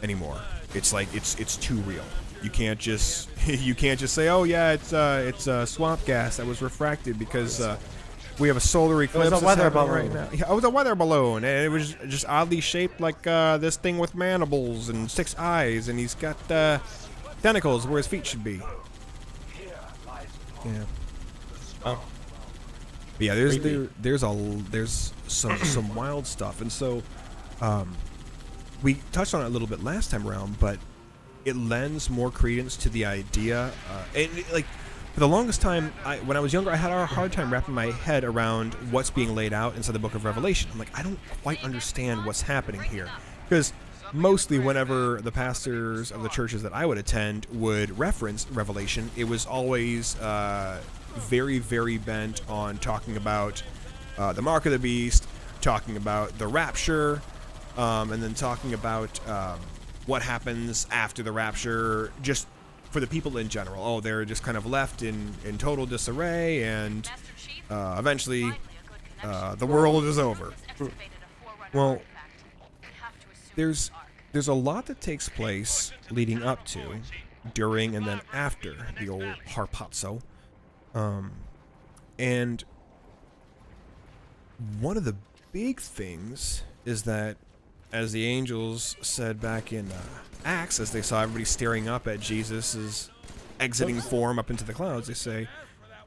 anymore. It's like, it's too real. You can't just say, oh yeah, it's swamp gas that was refracted because we have a solar eclipse. It was a weather balloon right now. Yeah, it was a weather balloon, and it was just oddly shaped like this thing with mandibles and 6 eyes, and he's got tentacles where his feet should be. Yeah. Oh. But yeah, there's some wild stuff, and so we touched on it a little bit last time around, but it lends more credence to the idea. Like for the longest time, when I was younger, I had a hard time wrapping my head around what's being laid out inside the Book of Revelation. I'm like, I don't quite understand what's happening here, because mostly whenever the pastors of the churches that I would attend would reference Revelation, it was always very, very bent on talking about the mark of the beast, talking about the rapture, and then talking about what happens after the rapture, just for the people in general. Oh, they're just kind of left in total disarray, and eventually the world is over. Well, there's a lot that takes place leading up to, during, and then after the old harpazo. And one of the big things is that, as the angels said back in Acts, as they saw everybody staring up at Jesus' exiting form up into the clouds, they say,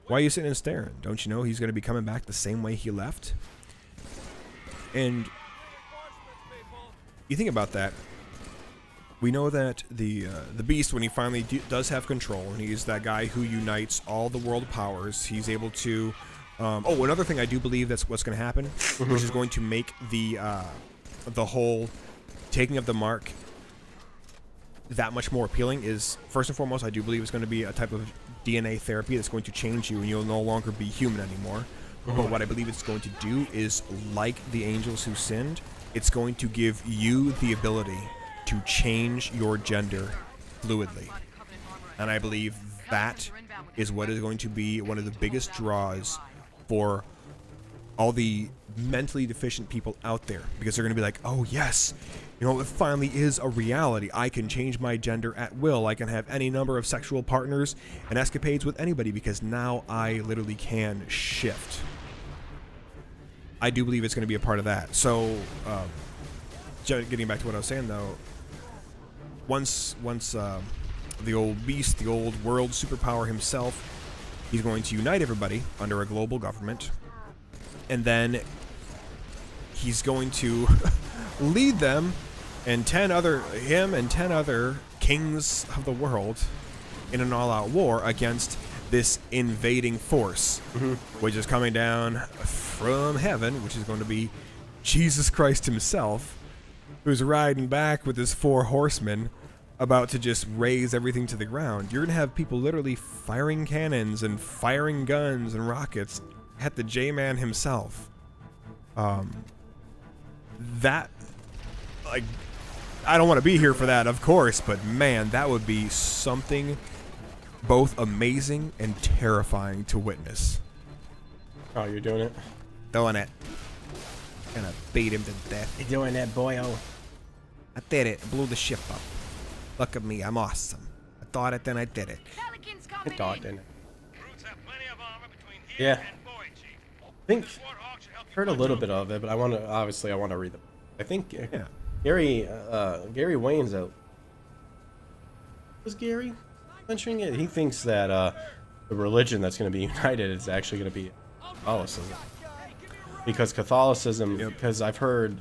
why are you sitting and staring? Don't you know he's going to be coming back the same way he left? And you think about that. We know that the beast, when he finally does have control, and he's that guy who unites all the world powers, he's able to... another thing I do believe that's what's going to happen, which is going to make the whole taking of the mark that much more appealing, is, first and foremost, I do believe it's going to be a type of DNA therapy that's going to change you, and you'll no longer be human anymore. But what I believe it's going to do is, like the angels who sinned, it's going to give you the ability to change your gender fluidly. And I believe that is what is going to be one of the biggest draws for all the mentally deficient people out there, because they're going to be like, oh yes, you know, it finally is a reality. I can change my gender at will. I can have any number of sexual partners and escapades with anybody because now I literally can shift. I do believe it's going to be a part of that. So, getting back to what I was saying though, once the old beast, the old world superpower himself, he's going to unite everybody under a global government, and then he's going to lead them and 10 other kings of the world in an all-out war against this invading force, which is coming down from heaven, which is going to be Jesus Christ himself, who's riding back with his 4 horsemen, about to just raise everything to the ground. You're going to have people literally firing cannons and firing guns and rockets at the J-Man himself. That, like, I don't want to be here for that, of course, but man, that would be something both amazing and terrifying to witness. Oh, you're doing it? Doing it. Gonna beat him to death. You're doing that, boyo. I did it. Blew the ship up. Look at me. I'm awesome. I thought it, then I did it. I thought, didn't it? Yeah. I think heard a little bit of it, but I want to read them. I think Gary Wayne's out. Was Gary mentioning it? He thinks that the religion that's going to be united is actually going to be Catholicism. Because Catholicism, because I've heard,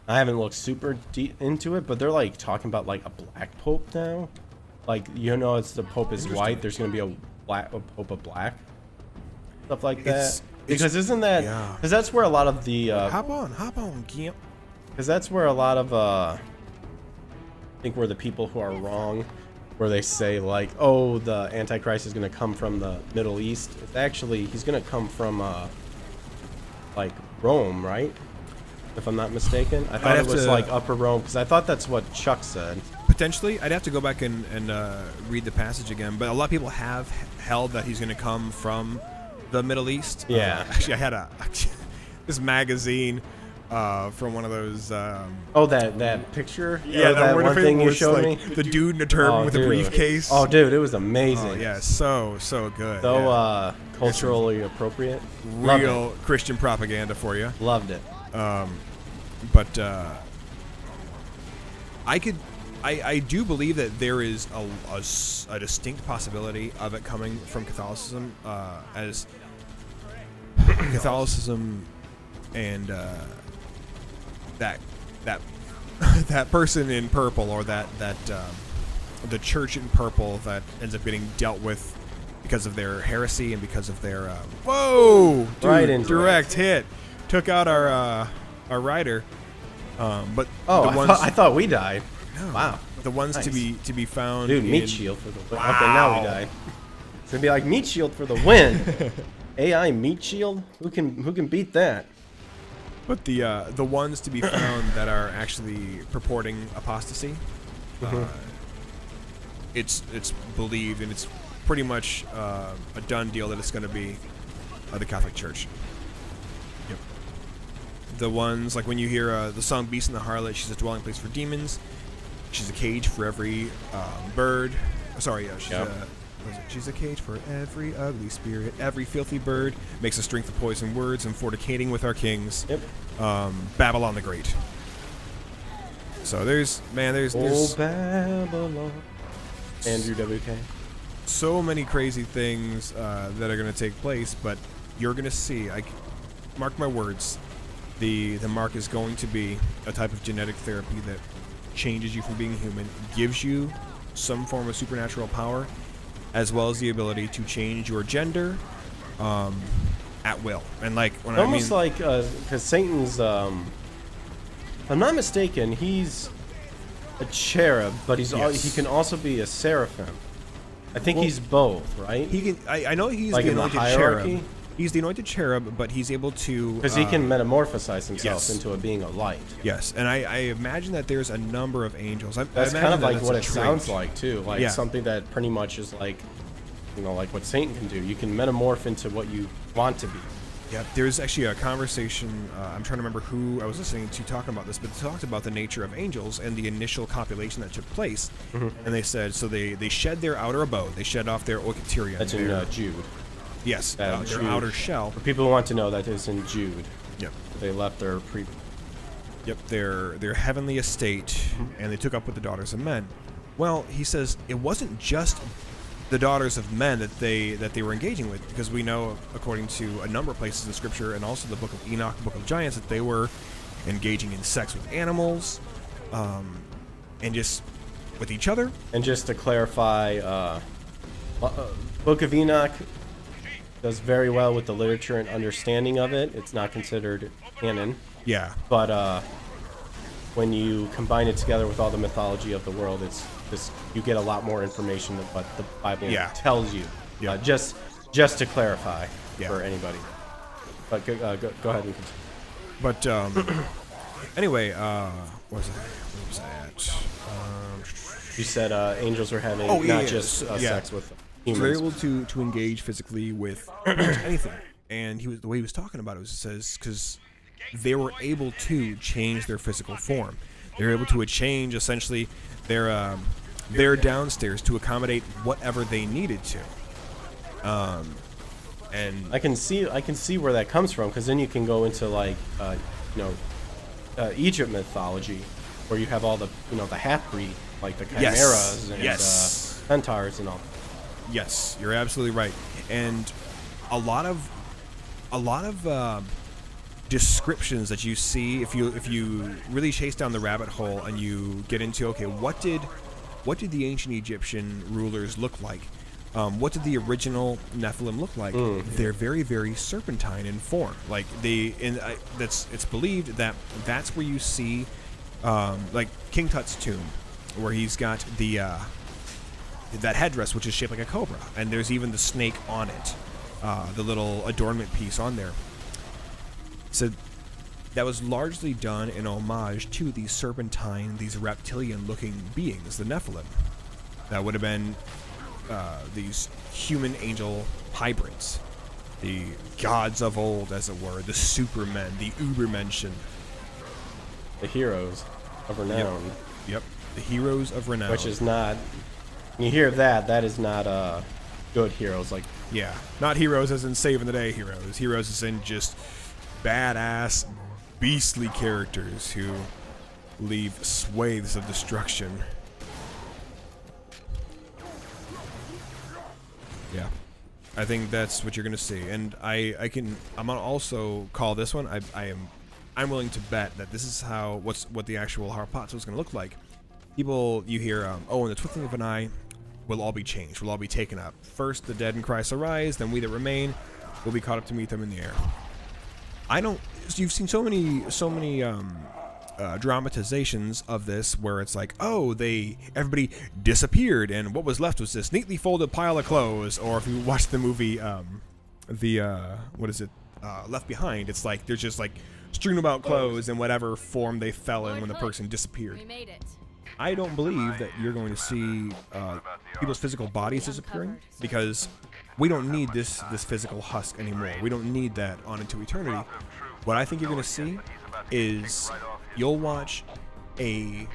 I haven't looked super deep into it, but they're like talking about like a black pope now. Like, you know, it's the pope is white, there's going to be a pope of black. Stuff like that. Because isn't that, because that's where a lot of the... hop on, Gimp. Because that's where a lot of, I think where the people who are wrong, where they say like, oh, the Antichrist is going to come from the Middle East. It's actually, he's going to come from, like, Rome, right? If I'm not mistaken. I thought it was like Upper Rome, because I thought that's what Chuck said. Potentially. I'd have to go back and read the passage again, but a lot of people have held that he's going to come from the Middle East. Yeah. Actually, I had this magazine from one of those... oh, that picture? Yeah, that one thing you showed me? The dude in a turban with a briefcase. Oh, dude, it was amazing. Oh, yeah, so good. So culturally appropriate. Real Christian propaganda for you. Loved it. But I do believe that there is a distinct possibility of it coming from Catholicism, as Catholicism and that person in purple, or that the church in purple that ends up getting dealt with because of their heresy and because of their whoa, dude, right in direct hit, took out our rider. But I thought we died. No, wow, the ones nice. to be found. Dude, meat shield for the win. Wow. Okay, now we died. It's gonna be like meat shield for the win. AI meat shield. Who can beat that? But the ones to be found that are actually purporting apostasy, it's believed, and it's pretty much a done deal that it's going to be the Catholic Church. Yep. The ones, like when you hear the song Beast and the Harlot, she's a dwelling place for demons. She's a cage for every bird. Sorry, she's a cage for every ugly spirit. Every filthy bird makes a strength of poison words and fornicating with our kings. Yep. Babylon the Great. So there's Babylon. Andrew WK. So many crazy things that are going to take place, but you're going to see, mark my words, the mark is going to be a type of genetic therapy that changes you from being human, gives you some form of supernatural power, as well as the ability to change your gender at will. And like when almost like because Satan's, if I'm not mistaken, he's a cherub, but he can also be a seraphim. I think he's both, right? He can. I know he's like the in the anointed hierarchy. cherub. He's the anointed cherub, but he's able to... Because he can metamorphosize himself yes. into a being of light. Yes, and I imagine that there's a number of angels. That's kind of like what it sounds like, too. Like Yeah. something that pretty much is like, like what Satan can do. You can metamorph into what you want to be. Yeah, there's actually a conversation, I'm trying to remember who I was listening to talking about this, but they talked about the nature of angels and the initial copulation that took place. And they said, so they shed their outer abode, they shed off their oiketerion. That's in Jude. Yes, Jude. their outer shell. For people who want to know, that is in Jude. Yep. They left their Their heavenly estate, and they took up with the daughters of men. Well, he says it wasn't just the daughters of men that they were engaging with, because we know, according to a number of places in Scripture and also the Book of Enoch, the Book of Giants, that they were engaging in sex with animals, and just with each other. And just to clarify, Book of Enoch does very well with the literature and understanding of it. It's not considered canon. Yeah. But when you combine it together with all the mythology of the world, you get a lot more information than what the Bible tells you. Yeah. Just to clarify for anybody. But go ahead and continue. But anyway, what was that? You said angels are having just sex with humans. So they're able to engage physically with pretty much anything. And the way he was talking about it was, it says, because they were able to change their physical form. They were able to change essentially their downstairs to accommodate whatever they needed to. And I can see where that comes from, because then you can go into like Egypt mythology, where you have all the the half-breed, like the chimeras and centaurs and all. Yes, you're absolutely right. And a lot of descriptions that you see, if you really chase down the rabbit hole and you get into, okay, what did the ancient Egyptian rulers look like? What did the original Nephilim look like? They're very, very serpentine in form. Like it's believed that that's where you see, like King Tut's tomb, where he's got that headdress, which is shaped like a cobra, and there's even the snake on it, the little adornment piece on there. So that was largely done in homage to these serpentine, these reptilian-looking beings, the Nephilim. That would have been these human-angel hybrids, the gods of old, as it were, the supermen, the Ubermenschen. The heroes of renown. Yep, the heroes of renown. Which is not... When you hear that is not good heroes. Like, yeah, not heroes as in saving the day heroes. Heroes as in just badass, beastly characters who leave swathes of destruction. Yeah, I think that's what you're gonna see, and I'm gonna also call this one. I'm willing to bet that this is what the actual harpazo is gonna look like. People, you hear, in the twinkling of an eye, we'll all be changed. We'll all be taken up. First, the dead in Christ arise. Then we that remain will be caught up to meet them in the air. You've seen so many dramatizations of this where it's like, everybody disappeared, and what was left was this neatly folded pile of clothes. Or if you watch the movie, Left Behind, it's like there's just like strewn about clothes in whatever form they fell in when the person disappeared. We made it. I don't believe that you're going to see people's physical bodies disappearing, because we don't need this physical husk anymore. We don't need that on into eternity. What I think you're going to see is you'll watch a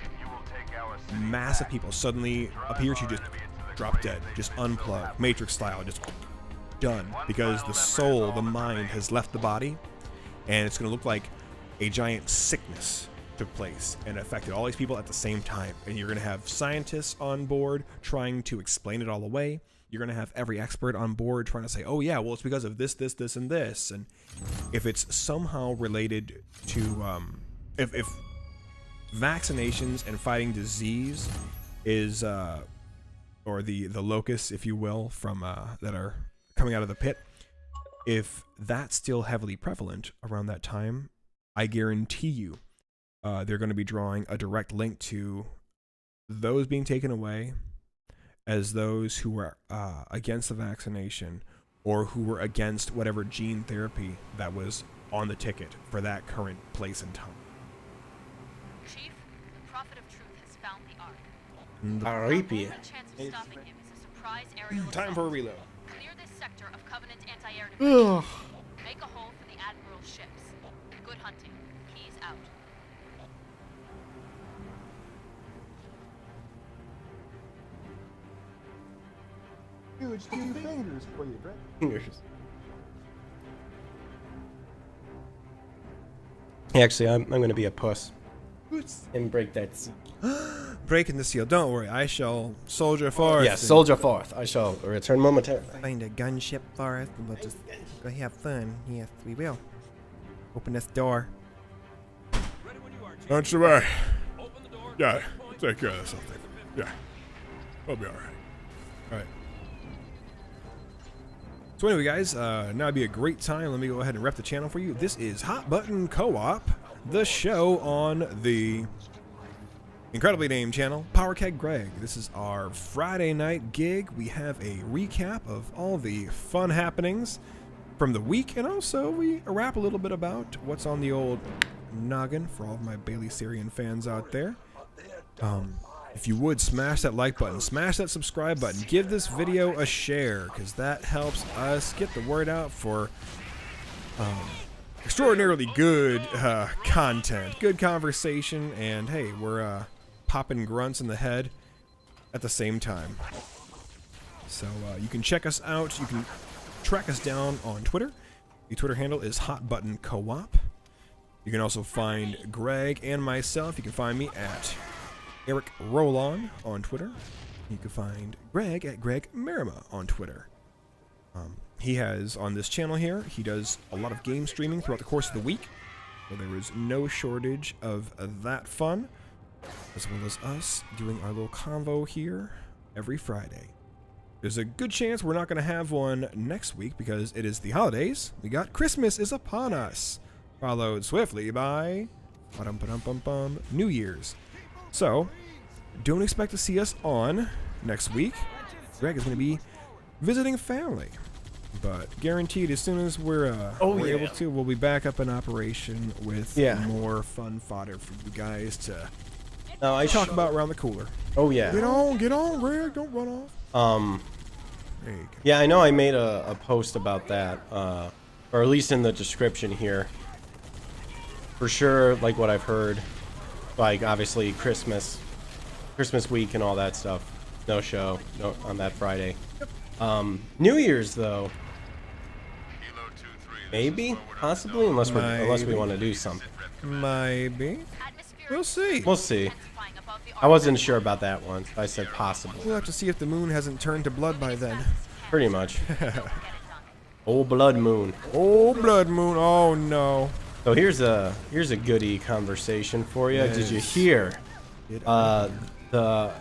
mass of people suddenly appear to just drop dead, just unplug, Matrix style, just done, because the soul, the mind has left the body, and it's going to look like a giant sickness took place and affected all these people at the same time. And you're going to have scientists on board trying to explain it all away. You're going to have every expert on board trying to say, oh yeah, well, it's because of this, this, this, and this. And if it's somehow related to, if vaccinations and fighting disease is, or the locusts, if you will, from that are coming out of the pit, if that's still heavily prevalent around that time, I guarantee you they're going to be drawing a direct link to those being taken away as those who were against the vaccination or who were against whatever gene therapy that was on the ticket for that current place and time. Chief, the Prophet of Truth has found the Ark. Creepy. The only chance of stopping him is a surprise aerial Time assault. for a reload. Clear this sector of Covenant anti-air defense. Make a hole for the Admiral's ships. Good hunting. He's out. Fingers. Actually, I'm going to be a puss and break that seal. Breaking the seal. Don't worry, I shall soldier forth. Yes, soldier forth. I shall return momentarily. Find a gunship for us and we'll just go have fun. Yes, we will. Open this door. Don't you worry. Yeah, take care of something. Yeah, we'll be all right. All right. So anyway, guys, now would be a great time. Let me go ahead and rep the channel for you. This is Hot Button Co-op, the show on the incredibly named channel, Power Keg Greg. This is our Friday night gig. We have a recap of all the fun happenings from the week, and also we rap a little bit about what's on the old noggin for all of my Bailey Syrian fans out there. If you would, smash that like button, smash that subscribe button, give this video a share, because that helps us get the word out for extraordinarily good content, good conversation, and hey, we're popping grunts in the head at the same time. So you can check us out. You can track us down on Twitter. The Twitter handle is hotbuttoncoop. You can also find Greg and myself. You can find me at Eric Rollon on Twitter. You can find Greg at Greg Marima on Twitter. He has, on this channel here, he does a lot of game streaming throughout the course of the week. So there is no shortage of that fun, as well as us doing our little convo here every Friday. There's a good chance we're not going to have one next week because it is the holidays. We got Christmas is upon us, followed swiftly by New Year's. So, don't expect to see us on next week. Greg is going to be visiting family. But guaranteed, as soon as we're able to, we'll be back up in operation with more fun fodder for you guys to talk about around the cooler. Oh, yeah. Get on, Greg. Don't run off. There you go. Yeah, I know I made a post about that, or at least in the description here. For sure, like what I've heard, like obviously Christmas week and all that stuff. No show on that Friday. New Year's though, maybe, possibly, unless we want to do something. Maybe. We'll see. We'll see. I wasn't sure about that one. I said possible. We'll have to see if the moon hasn't turned to blood by then. Pretty much. Old blood moon. Oh, blood moon. Oh no. So here's a goodie conversation for you. Yes. Did you hear the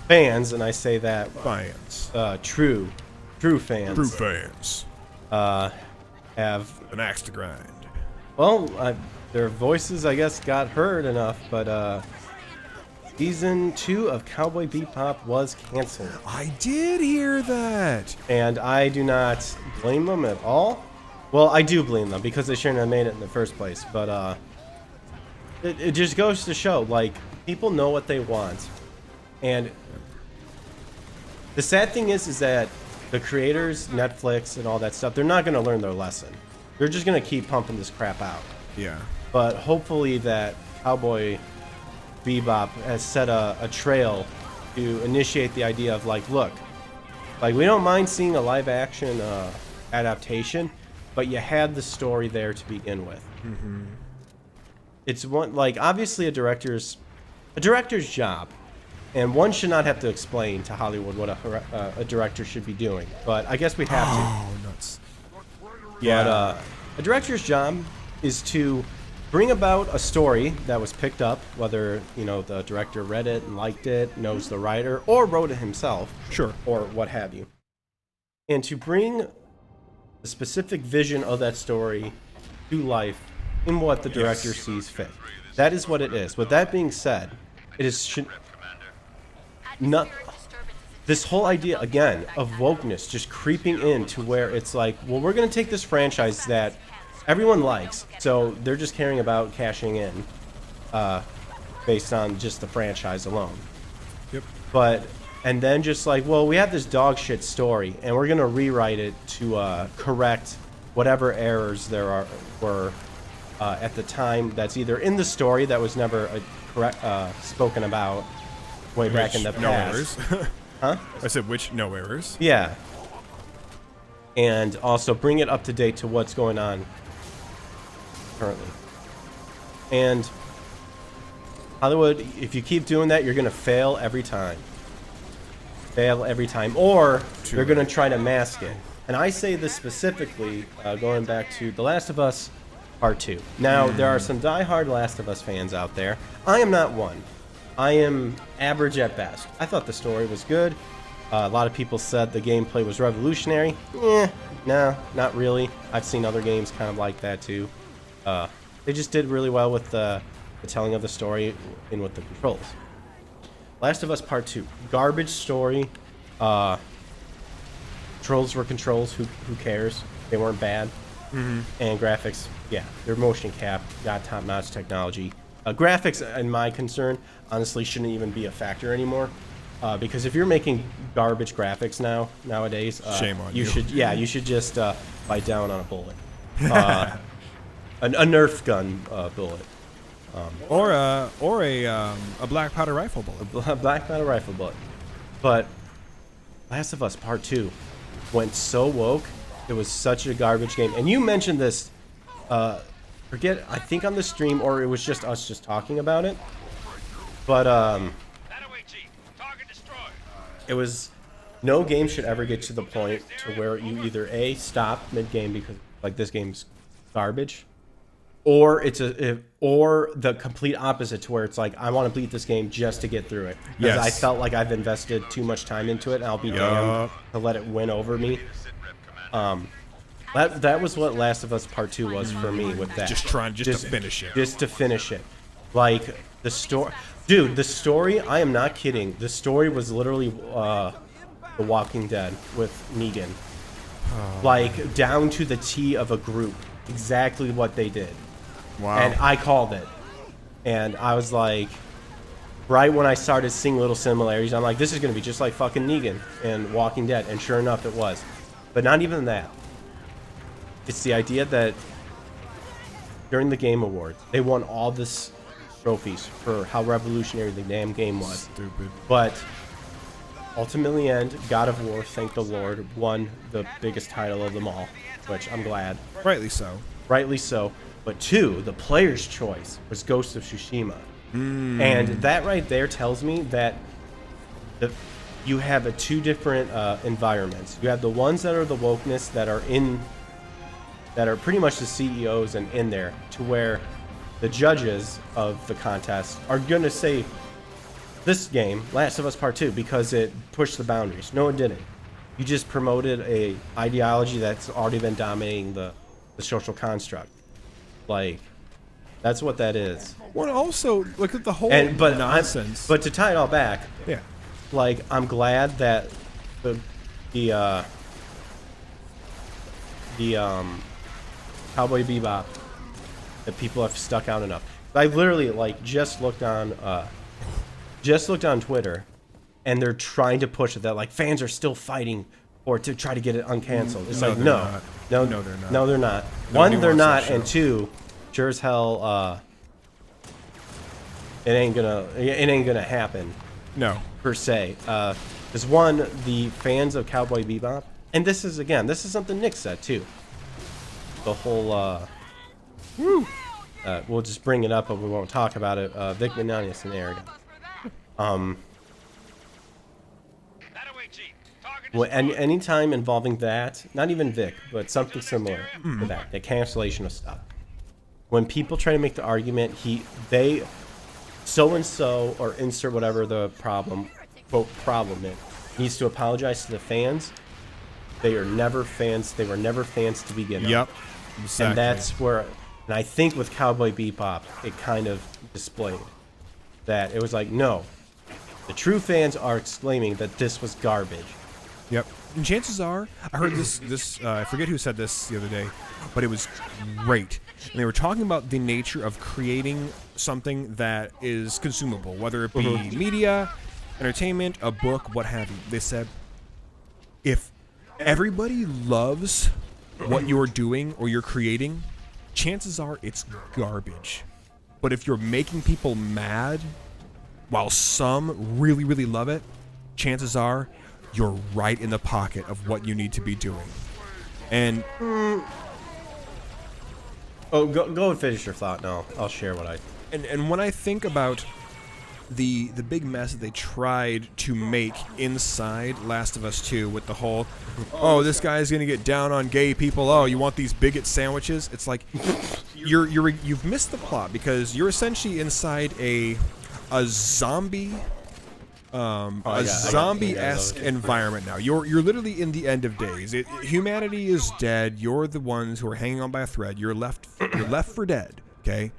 fans, and I say that Fans. true fans. True fans. Have An axe to grind. well, their voices I guess got heard enough, but season 2 of Cowboy Bebop was canceled, I did hear that. and I do not blame them at all. Well, I do blame them because they shouldn't have made it in the first place, but it just goes to show, like, people know what they want, and the sad thing is that the creators, Netflix, and all that stuff, they're not going to learn their lesson. They're just going to keep pumping this crap out. Yeah. But hopefully that Cowboy Bebop has set a trail to initiate the idea of, like, look, like, we don't mind seeing a live action adaptation, but you had the story there to begin with. Mm-hmm. It's one, like, obviously a director's job, and one should not have to explain to Hollywood what a director should be doing. But I guess we'd have to. Oh, nuts. Yeah. But a director's job is to bring about a story that was picked up, whether, you know, the director read it and liked it, knows the writer, or wrote it himself. Sure. Or what have you. And to bring the specific vision of that story to life in what the director sees fit. That is what it is. With that being said, it is not. this whole idea again of wokeness just creeping in to where it's like, well, we're going to take this franchise that everyone likes, so they're just caring about cashing in based on just the franchise alone. Yep. And then just like, well, we have this dog shit story, and we're going to rewrite it to correct whatever errors there were at the time that's either in the story that was never spoken about way back in the past. No errors. Huh? I said which no errors. Yeah. And also bring it up to date to what's going on currently. And Hollywood, if you keep doing that, you're going to fail every time. Fail every time. Or you're going to try to mask it. And I say this specifically going back to The Last of Us Part 2. Now, there are some diehard Last of Us fans out there. I am not one. I am average at best. I thought the story was good. A lot of people said the gameplay was revolutionary. No, not really. I've seen other games kind of like that too. They just did really well with the telling of the story and with the controls. Last of Us Part 2. Garbage story. Controls were controls. Who cares? They weren't bad. And graphics, yeah, they're motion cap. Got top-notch technology. Graphics, in my concern, honestly shouldn't even be a factor anymore. Because if you're making garbage graphics nowadays, shame on you. You should just bite down on a bullet, a Nerf gun bullet, Or a black powder rifle bullet. a black powder rifle bullet. But Last of Us Part 2 went so woke. It was such a garbage game. And you mentioned this, I think on the stream, or it was just us just talking about it. But it was, no game should ever get to the point to where you either A, stop mid-game because like this game's garbage, or or the complete opposite to where it's like, I want to beat this game just to get through it. Because I felt like I've invested too much time into it, and I'll be damned to let it win over me. That was what Last of Us Part 2 was for me with that. Just to finish it. Just to finish it. Like, the story... Dude, the story, I am not kidding. The story was literally The Walking Dead with Negan. Like, down to the T of a group. Exactly what they did. Wow. And I called it. And I was like... Right when I started seeing little similarities, I'm like, this is going to be just like fucking Negan and Walking Dead. And sure enough, it was. But not even that. It's the idea that during the Game Awards, they won all this trophies for how revolutionary the damn game was. Stupid. But ultimately, God of War, thank the Lord, won the biggest title of them all, which I'm glad. Rightly so. Rightly so. But 2, the player's choice was Ghost of Tsushima. And that right there tells me that you have two different environments. You have the ones that are the wokeness that are pretty much the CEOs and in there, to where the judges of the contest are going to say this game, Last of Us Part 2, because it pushed the boundaries. No, it didn't. You just promoted a ideology that's already been dominating the social construct. Like, that's what that is. Well, also, look at the whole nonsense. But to tie it all back, yeah, like, I'm glad that the Cowboy Bebop, that people have stuck out enough. I literally just looked on Twitter, and they're trying to push it that like fans are still fighting or to try to get it uncanceled. It's like no, they're not. One, they're not, and two, sure as hell, it ain't gonna happen. No, per se. Because one, the fans of Cowboy Bebop, and this is something Nick said too. The whole, we'll just bring it up, but we won't talk about it. Vic Mignogna scenario. Well, any time involving that, not even Vic, but something similar to that, the cancellation of stuff. When people try to make the argument, they so and so or insert whatever the quote problem is, needs to apologize to the fans. They are never fans. They were never fans to begin with. Yep. Exactly. And that's where, and I think with Cowboy Bebop, it kind of displayed that it was like, no, The true fans are exclaiming that this was garbage. Yep. And chances are, I heard this. I forget who said this the other day, but it was great. And they were talking about the nature of creating something that is consumable, whether it be media, entertainment, a book, what have you. They said, if everybody loves what you're doing or you're creating, chances are it's garbage. But if you're making people mad, while some really, really love it, chances are you're right in the pocket of what you need to be doing. And go and finish your thought. No, I'll share what I. and when I think about the big mess that they tried to make inside Last of Us 2 with the whole, oh, this guy's gonna get down on gay people. Oh, you want these bigot sandwiches? It's like you've missed the plot, because you're essentially inside a zombie. Zombie-esque environment now. You're literally in the end of days. Humanity is dead. You're the ones who are hanging on by a thread. You're left for dead. Okay,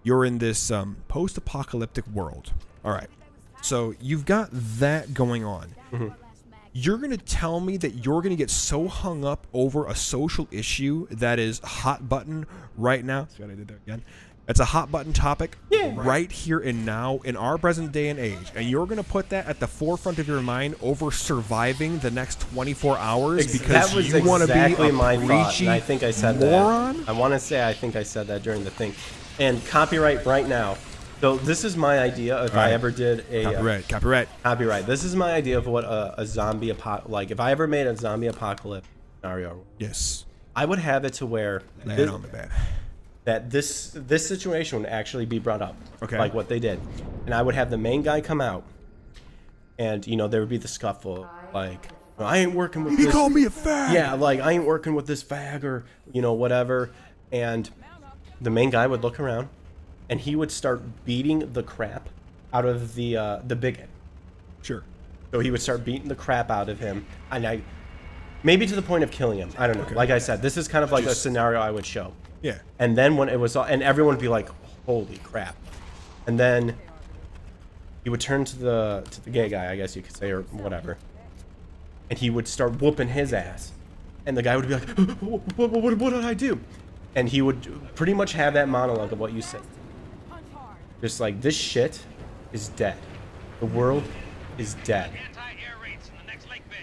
you're in this post-apocalyptic world. All right, so you've got that going on. You're gonna tell me that you're gonna get so hung up over a social issue that is hot button right now? See what I did there again? It's a hot button topic right here and now in our present day and age. And you're going to put that at the forefront of your mind over surviving the next 24 hours because you want to be a my thought, preachy and I think I said moron? that. I want to say I think I said that during the thing. And copyright right now. So this is my idea if I ever did a... Copyright. This is my idea of what a zombie like if I ever made a zombie apocalypse scenario. Yes. I would have it to where... Lay it on me, babe. That this situation would actually be brought up, like what they did, and I would have the main guy come out, and there would be the scuffle, like, I ain't working with. He called me a fag. Yeah, like I ain't working with this fag or whatever, and the main guy would look around, and he would start beating the crap out of the bigot. Sure. So he would start beating the crap out of him, and maybe to the point of killing him. I don't know. Like I said, this is kind of like a scenario I would show. Yeah. And then when it was all, and everyone would be like, holy crap. And then he would turn to the gay guy, I guess you could say, or whatever. And he would start whooping his ass. And the guy would be like, what did I do? And he would pretty much have that monologue of what you said. Just like, this shit is dead. The world is dead.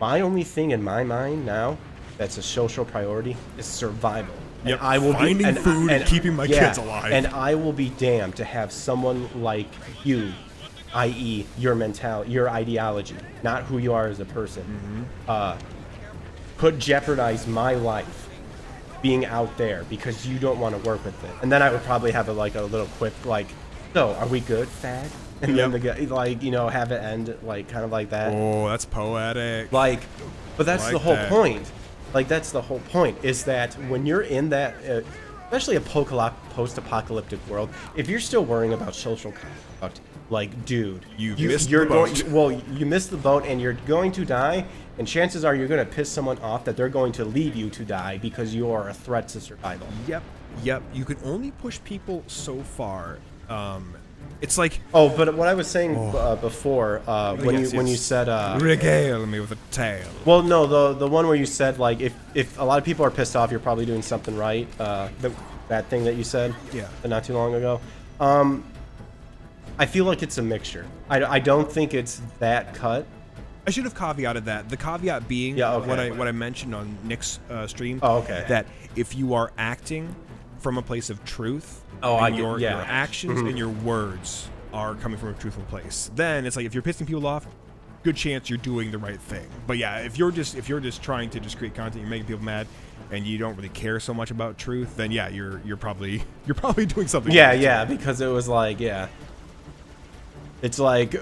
My only thing in my mind now that's a social priority is survival. Yep. I will finding food and keeping my kids alive. And I will be damned to have someone like you, i.e. your mentality, your ideology, not who you are as a person, could jeopardize my life being out there because you don't want to work with it. And then I would probably have a little quick so are we good, fag? And then the guy, have it end kind of like that. Oh, that's poetic. But that's the whole that. point. That's the whole point, is that when you're in that, especially a post-apocalyptic world, if you're still worrying about social conduct, dude, you missed the boat. You missed the boat, and you're going to die, and chances are you're going to piss someone off that they're going to leave you to die because you are a threat to survival. Yep. You can only push people so far. It's like... Oh, but what I was saying before, when you said... regale me with a tale. Well, no, the one where you said, if a lot of people are pissed off, you're probably doing something right. That thing that you said not too long ago. I feel like it's a mixture. I don't think it's that cut. I should have caveated that. The caveat being what I mentioned on Nick's stream. Oh, okay. That if you are acting from a place of truth, your actions and your words are coming from a truthful place, then it's like if you're pissing people off, good chance you're doing the right thing. But yeah, if you're just trying to just create content, you're making people mad, and you don't really care so much about truth, then you're probably doing something. Yeah, because it was it's like,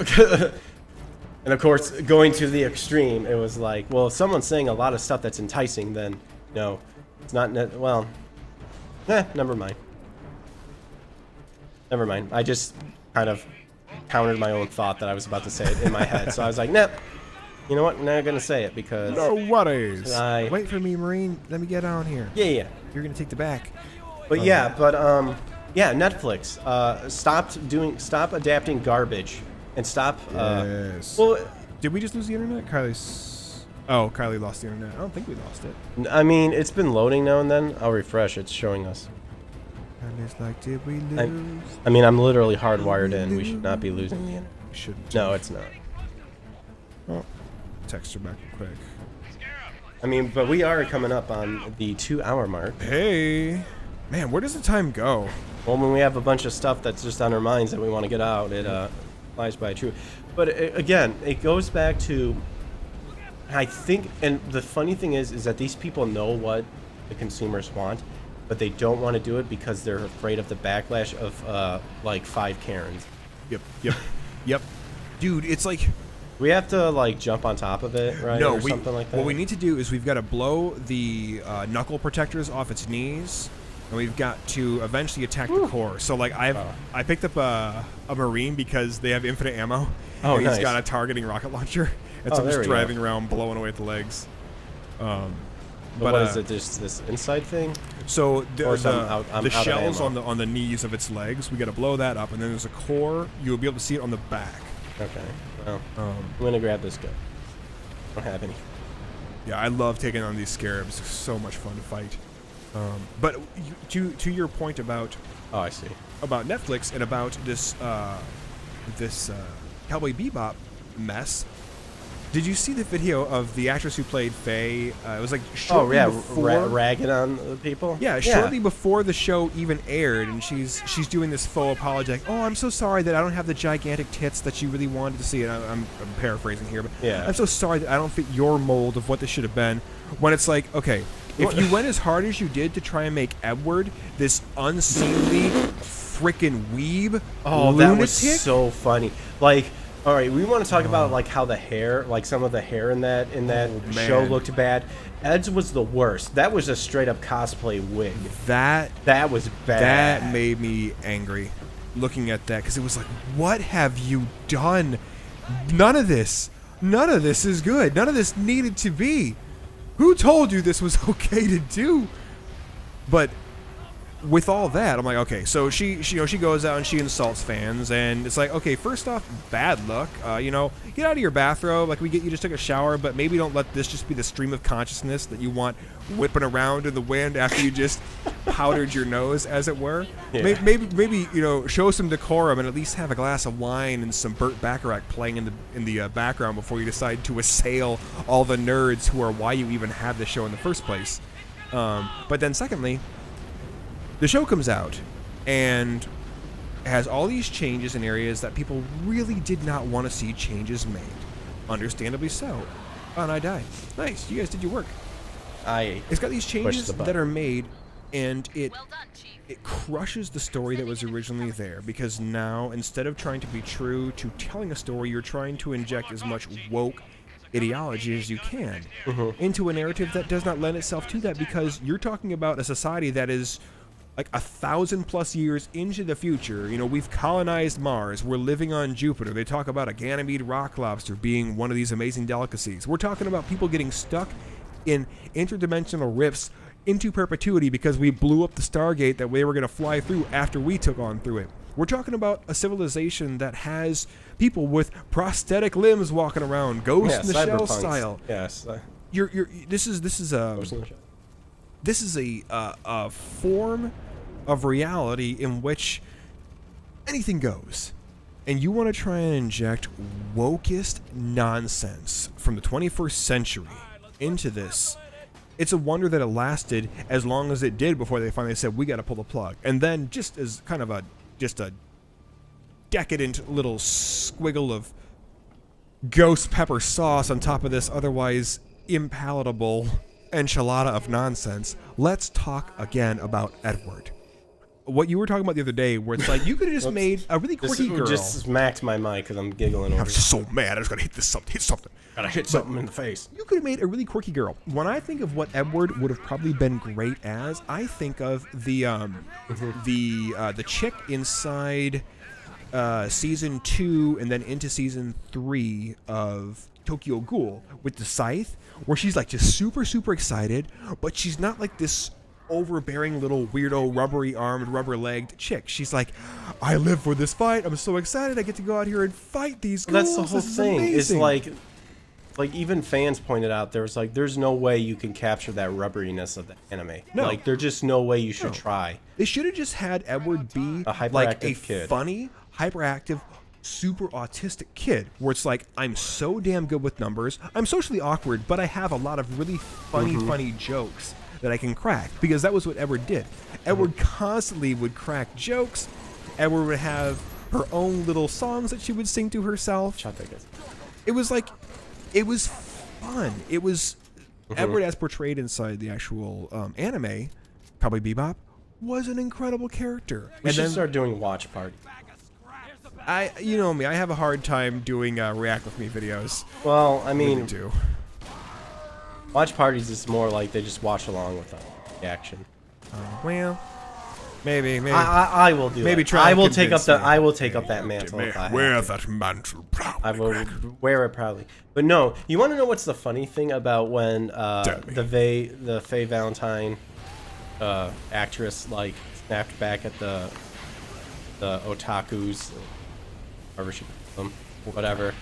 and of course going to the extreme, it was like, well, if someone's saying a lot of stuff that's enticing, then no, it's not. Never mind. I just kind of countered my own thought that I was about to say it in my head. So I was like, nope. You know what? I'm not going to say it because... No worries. Wait for me, Marine. Let me get on here. Yeah. You're going to take the back. But Netflix. Stop adapting garbage and stop. Yes. Well, Did we just lose the internet? Kylie lost the internet. I don't think we lost it. I mean, it's been loading now and then. I'll refresh. It's showing us. Kylie's like, did we lose? I mean, I'm literally hardwired in. We should not be losing the internet. We shouldn't. No, it's not. Oh, text her back real quick. I mean, but we are coming up on the 2-hour mark. Hey, man, where does the time go? Well, when we have a bunch of stuff that's just on our minds that we want to get out, it flies by true. But again, it goes back to, I think, and the funny thing is that these people know what the consumers want, but they don't want to do it because they're afraid of the backlash of like 5 Karens. Yep. Dude, it's like, We have to like jump on top of it, right? no, or something like that. what we need to do is we've got to blow the knuckle protectors off its knees, and we've got to eventually attack the core. So like I picked up a Marine because they have infinite ammo. Oh, and nice. He's got a targeting rocket launcher, and so I'm there just we go. driving around blowing away at the legs. But what is it? Just this inside thing? So Or is I'm out the of shells ammo? on the knees of its legs, we got to blow that up, and then there's a core. You'll be able to see it on the back. Okay. Well, I'm gonna grab this gun. I don't have any. Yeah, I love taking on these scarabs. It's so much fun to fight. But to your point about Oh, I see. Netflix and about this Cowboy Bebop mess. Did you see the video of the actress who played Faye? It was like shortly before. Ragging on the people. Yeah, shortly before the show even aired, and she's doing this faux apology, like, "Oh, I'm so sorry that I don't have the gigantic tits that you really wanted to see." And I'm paraphrasing here, but Yeah. I'm so sorry that I don't fit your mold of what this should have been. When it's like, okay, if you went as hard as you did to try and make Edward this unseemly freaking weeb, Oh, lunatic, that was so funny. Like, all right, we want to talk about like how the hair, like some of the hair in that show man. looked bad. Ed's was the worst. That was a straight up cosplay wig. that Was bad. That made me angry looking at that, because it was like, what have you done? None of this is good. None of this needed to be. Who told you this was okay to do? But with all that, I'm like, okay, so she goes out and she insults fans, and it's like, okay, first off, bad luck. Get out of your bathrobe. Like, we get you just took a shower, but maybe don't let this just be the stream of consciousness that you want whipping around in the wind after you just powdered your nose, as it were. Yeah. Maybe show some decorum and at least have a glass of wine and some Burt Bacharach playing in the background before you decide to assail all the nerds who are why you even have the show in the first place. But then secondly, the show comes out and has all these changes in areas that people really did not want to see changes made. Understandably so. Oh, and I died. Nice. You guys did your work. It's got these changes that are made, and it Well done, Chief. it crushes the story that was originally there, because now, instead of trying to be true to telling a story, you're trying to inject as much woke ideology as you can into a narrative that does not lend itself to that, because you're talking about a society that is like 1,000+ years into the future. We've colonized Mars. We're living on Jupiter. They talk about a Ganymede rock lobster being one of these amazing delicacies. We're talking about people getting stuck in interdimensional rifts into perpetuity because we blew up the Stargate that they were going to fly through after we took on through it. We're talking about a civilization that has people with prosthetic limbs walking around, Ghost in the Shell cyberpunks. style. Yes. This is a form of reality in which anything goes. And you want to try and inject wokest nonsense from the 21st century into this. It's a wonder that it lasted as long as it did before they finally said, we got to pull the plug. And then, just as kind of a decadent little squiggle of ghost pepper sauce on top of this otherwise impalatable enchilada of nonsense, let's talk again about Edward. What you were talking about the other day, where it's like, you could have just made a really quirky girl. Just smacked my mic because I'm giggling over I was just so mad. I was gonna hit something. Gotta hit something in the face. You could have made a really quirky girl. When I think of what Edward would have probably been great as, I think of the chick inside season 2 and then into season 3 of Tokyo Ghoul with the scythe, where she's like just super excited, but she's not like this overbearing little weirdo rubbery armed, rubber legged chick. She's like, I live for this fight. I'm so excited. I get to go out here and fight these ghouls. That's the whole This is thing. It's amazing." like even fans pointed out there's no way you can capture that rubberiness of the anime. No. Like there's just no way you should No. try. They should have just had Edward be A hyperactive like a kid. funny, hyperactive, super autistic kid, where it's like, I'm so damn good with numbers. I'm socially awkward, but I have a lot of really funny jokes that I can crack, because that was what Edward did. Edward constantly would crack jokes. Edward would have her own little songs that she would sing to herself. Shot that guy. It was like, it was fun. It was Edward as portrayed inside the actual anime, Cowboy Bebop, was an incredible character. We should start doing watch party. You know me, I have a hard time doing react with me videos. Well, I Really mean, do. watch parties is more like they just watch along with the action. Well, maybe. I will do. Maybe that. try I and will take up convince the. me. I will take up that mantle. If I have Wear to. that mantle proudly. I will Greg. wear it proudly. But no, you want to know what's the funny thing about when Tell me. the Faye Valentine actress like snapped back at the otakus, however she calls them, whatever.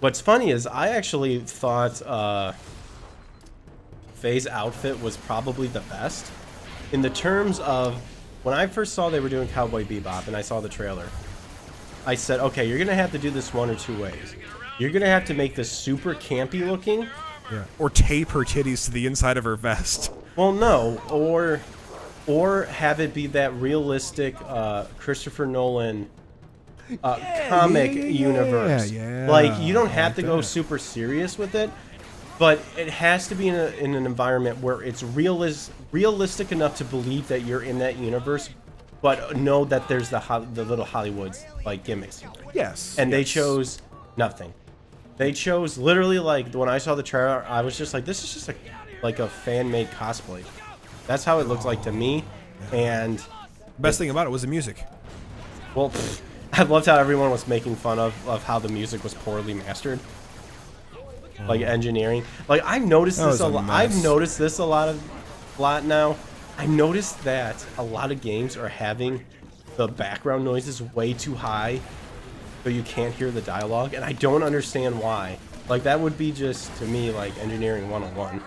What's funny is I actually thought Faye's outfit was probably the best in the terms of when I first saw they were doing Cowboy Bebop and I saw the trailer. I said, okay, you're gonna have to do this one or two ways. You're gonna have to make this super campy looking. Yeah. Or tape her titties to the inside of her vest. Well, no, or have it be that realistic Christopher Nolan comic universe. yeah. Like you don't I have like to go that. super serious with it, but it has to be in an environment where it's realistic enough to believe that you're in that universe, but know that there's the little Hollywood's like gimmicks. Yes. And they yes. chose nothing. They chose literally like when I saw the trailer, I was just like, this is just like a fan-made cosplay. That's how it looked like to me. And Best thing about it was the music. well, I loved how everyone was making fun of how the music was poorly mastered, like engineering. Like I've noticed That this was a a lot. mess. I've noticed this a lot now. I noticed that a lot of games are having the background noises way too high, so you can't hear the dialogue, and I don't understand why. Like that would be just to me like engineering 101.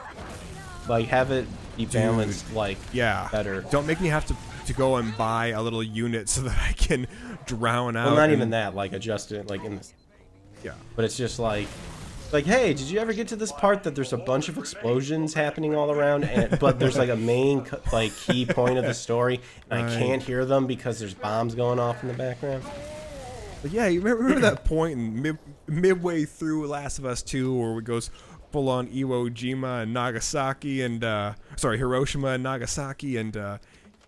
Like have it be balanced like Yeah. better. Don't make me have to go and buy a little unit so that I can drown out. Well, not and- even that. Like adjust it like in this. Yeah. But it's just like, hey, did you ever get to this part that there's a bunch of explosions happening all around, but there's like a main like key point of the story, and I can't hear them because there's bombs going off in the background. But yeah, you remember that point in midway through Last of Us 2 where it goes full on Iwo Jima and Nagasaki and Hiroshima and Nagasaki, and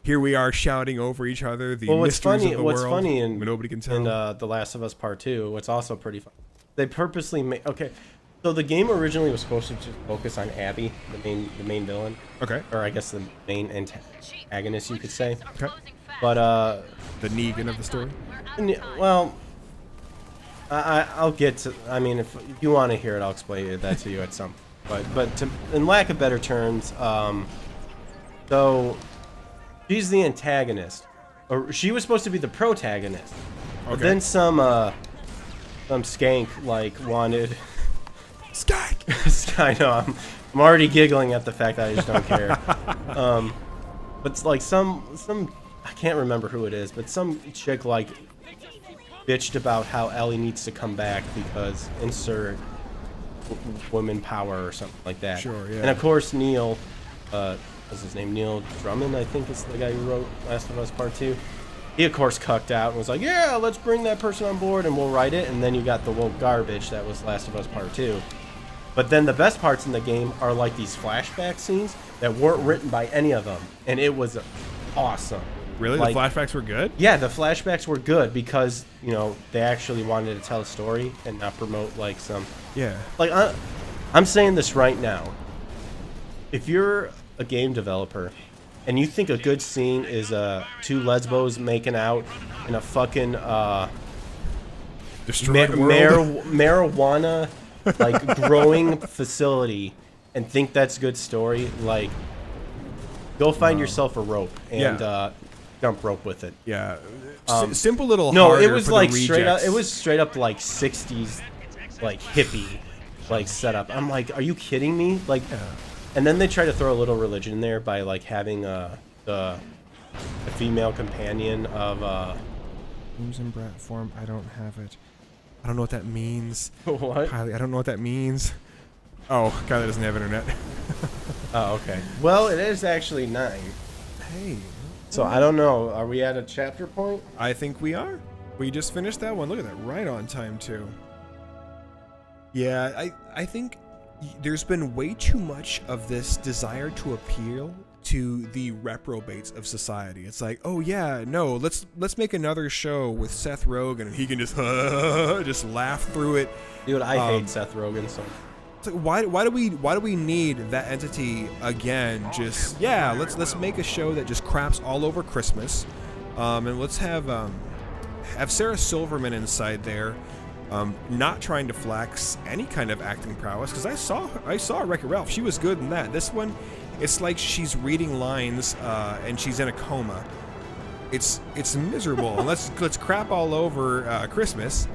here we are shouting over each other the mysteries of the world. What's funny in when nobody can tell. in The Last of Us Part 2, what's also pretty fun. They purposely made so the game originally was supposed to just focus on Abby, the main villain, Okay. or I guess the main antagonist, you could say. Okay. But The Negan of the story. well, I'll get to. I mean, if you want to hear it, I'll explain that to you at some. But in lack of better terms, so she's the antagonist, or she was supposed to be the protagonist. But Okay. then some skank like wanted. Skank. I know I'm already giggling at the fact that I just don't care. But it's like some I can't remember who it is, but some chick like bitched about how Ellie needs to come back because insert woman power or something like that. Sure, yeah. And of course Neil, what's his name? Neil Drummond, I think is the guy who wrote Last of Us Part 2. He of course cucked out and was like, yeah, let's bring that person on board and we'll write it. And then you got the woke garbage that was Last of Us Part 2. But then the best parts in the game are like these flashback scenes that weren't written by any of them, and it was awesome. Really? Like, the flashbacks were good? yeah, the flashbacks were good because they actually wanted to tell a story and not promote like some. Yeah. Like I'm saying this right now. If you're a game developer and you think a good scene is two lesbos making out in a fucking Destroyed world. marijuana like growing facility and think that's good story, like Go find yourself a rope and Yeah. jump rope with it. Yeah, simple little. No, it harder was for the like straight up. rejects. It was straight up like 60s, like hippie, like setup. I'm like, are you kidding me? Like, and then they try to throw a little religion in there by like having the female companion of Names in brat form. I don't have it. I don't know what that means. what? Kylie, I don't know what that means. Oh, Kylie doesn't have internet. Oh, okay. Well, it is actually 9. Hey, So I don't know. Are we at a chapter point? I think we are. We just finished that one. Look at that, right on time too. Yeah, I think there's been way too much of this desire to appeal to the reprobates of society. It's like, oh yeah, no, let's make another show with Seth Rogen and he can just just laugh through it. Dude, I hate Seth Rogen so. It's like, why do we need that entity again? Just let's make a show that just craps all over Christmas, and let's have Sarah Silverman inside there, not trying to flex any kind of acting prowess. Because I saw Wreck-It Ralph, she was good in that. This one, it's like she's reading lines and she's in a coma. It's miserable. And let's crap all over Christmas.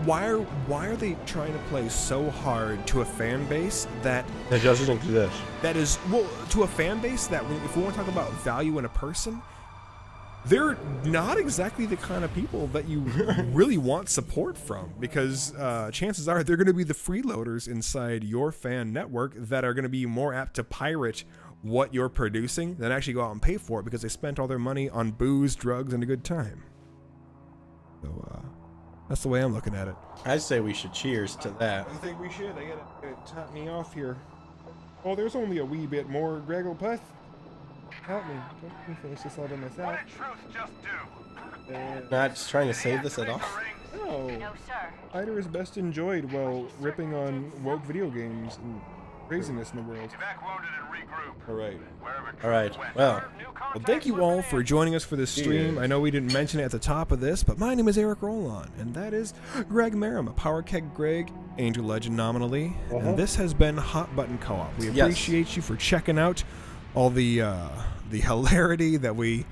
Why are they trying to play so hard to a fan base that doesn't exist? That is, well, to a fan base that if we want to talk about value in a person, they're not exactly the kind of people that you really want support from, because chances are they're going to be the freeloaders inside your fan network that are going to be more apt to pirate what you're producing than actually go out and pay for it because they spent all their money on booze, drugs, and a good time. So, that's the way I'm looking at it. I say we should cheers to that. I think we should. I gotta top me off here. Oh, there's only a wee bit more. Greg will help me. Let me finish this all by myself. Not just trying to save this at all. No. No, sir. Cider is best enjoyed while ripping on woke video games and craziness in the world. All right. Well, Thank you all for joining us for this stream. I know we didn't mention it at the top of this, but my name is Eric Rollon, and that is Greg Merrim, a Power Keg Greg, Angel Legend nominally, and this has been Hot Button Co-op. We appreciate you for checking out all the hilarity that we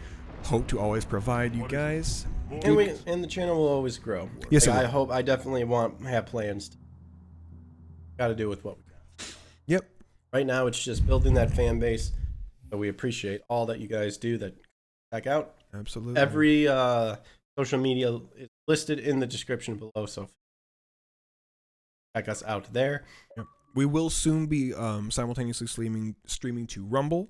hope to always provide you guys. and the channel will always grow. Yes, Like, it will. I definitely have plans. Got to do with what we got. Yep. Right now, it's just building that fan base. So we appreciate all that you guys do. That check out. Absolutely. Every social media is listed in the description below. So check us out there. Yep. We will soon be simultaneously streaming to Rumble,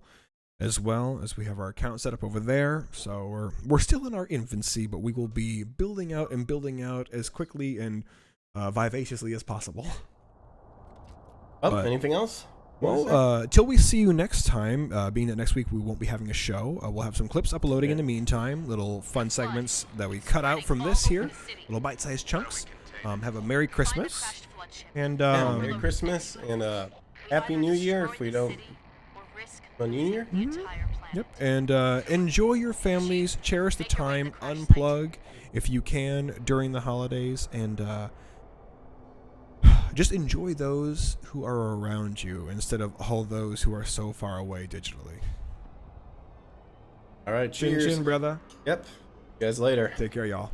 as well as we have our account set up over there. So we're still in our infancy, but we will be building out as quickly and vivaciously as possible. Oh, anything else? Well, till we see you next time, being that next week we won't be having a show, we'll have some clips uploading in the meantime, little fun segments that we cut out from this here, little bite-sized chunks. Have a Merry Christmas, and Merry Christmas and Happy New Year if we don't. A New Year? Yep, and enjoy your families, cherish the time, unplug if you can during the holidays, and just enjoy those who are around you instead of all those who are so far away digitally. All right, cheers. Chin, brother. Yep. You guys later. Take care, y'all.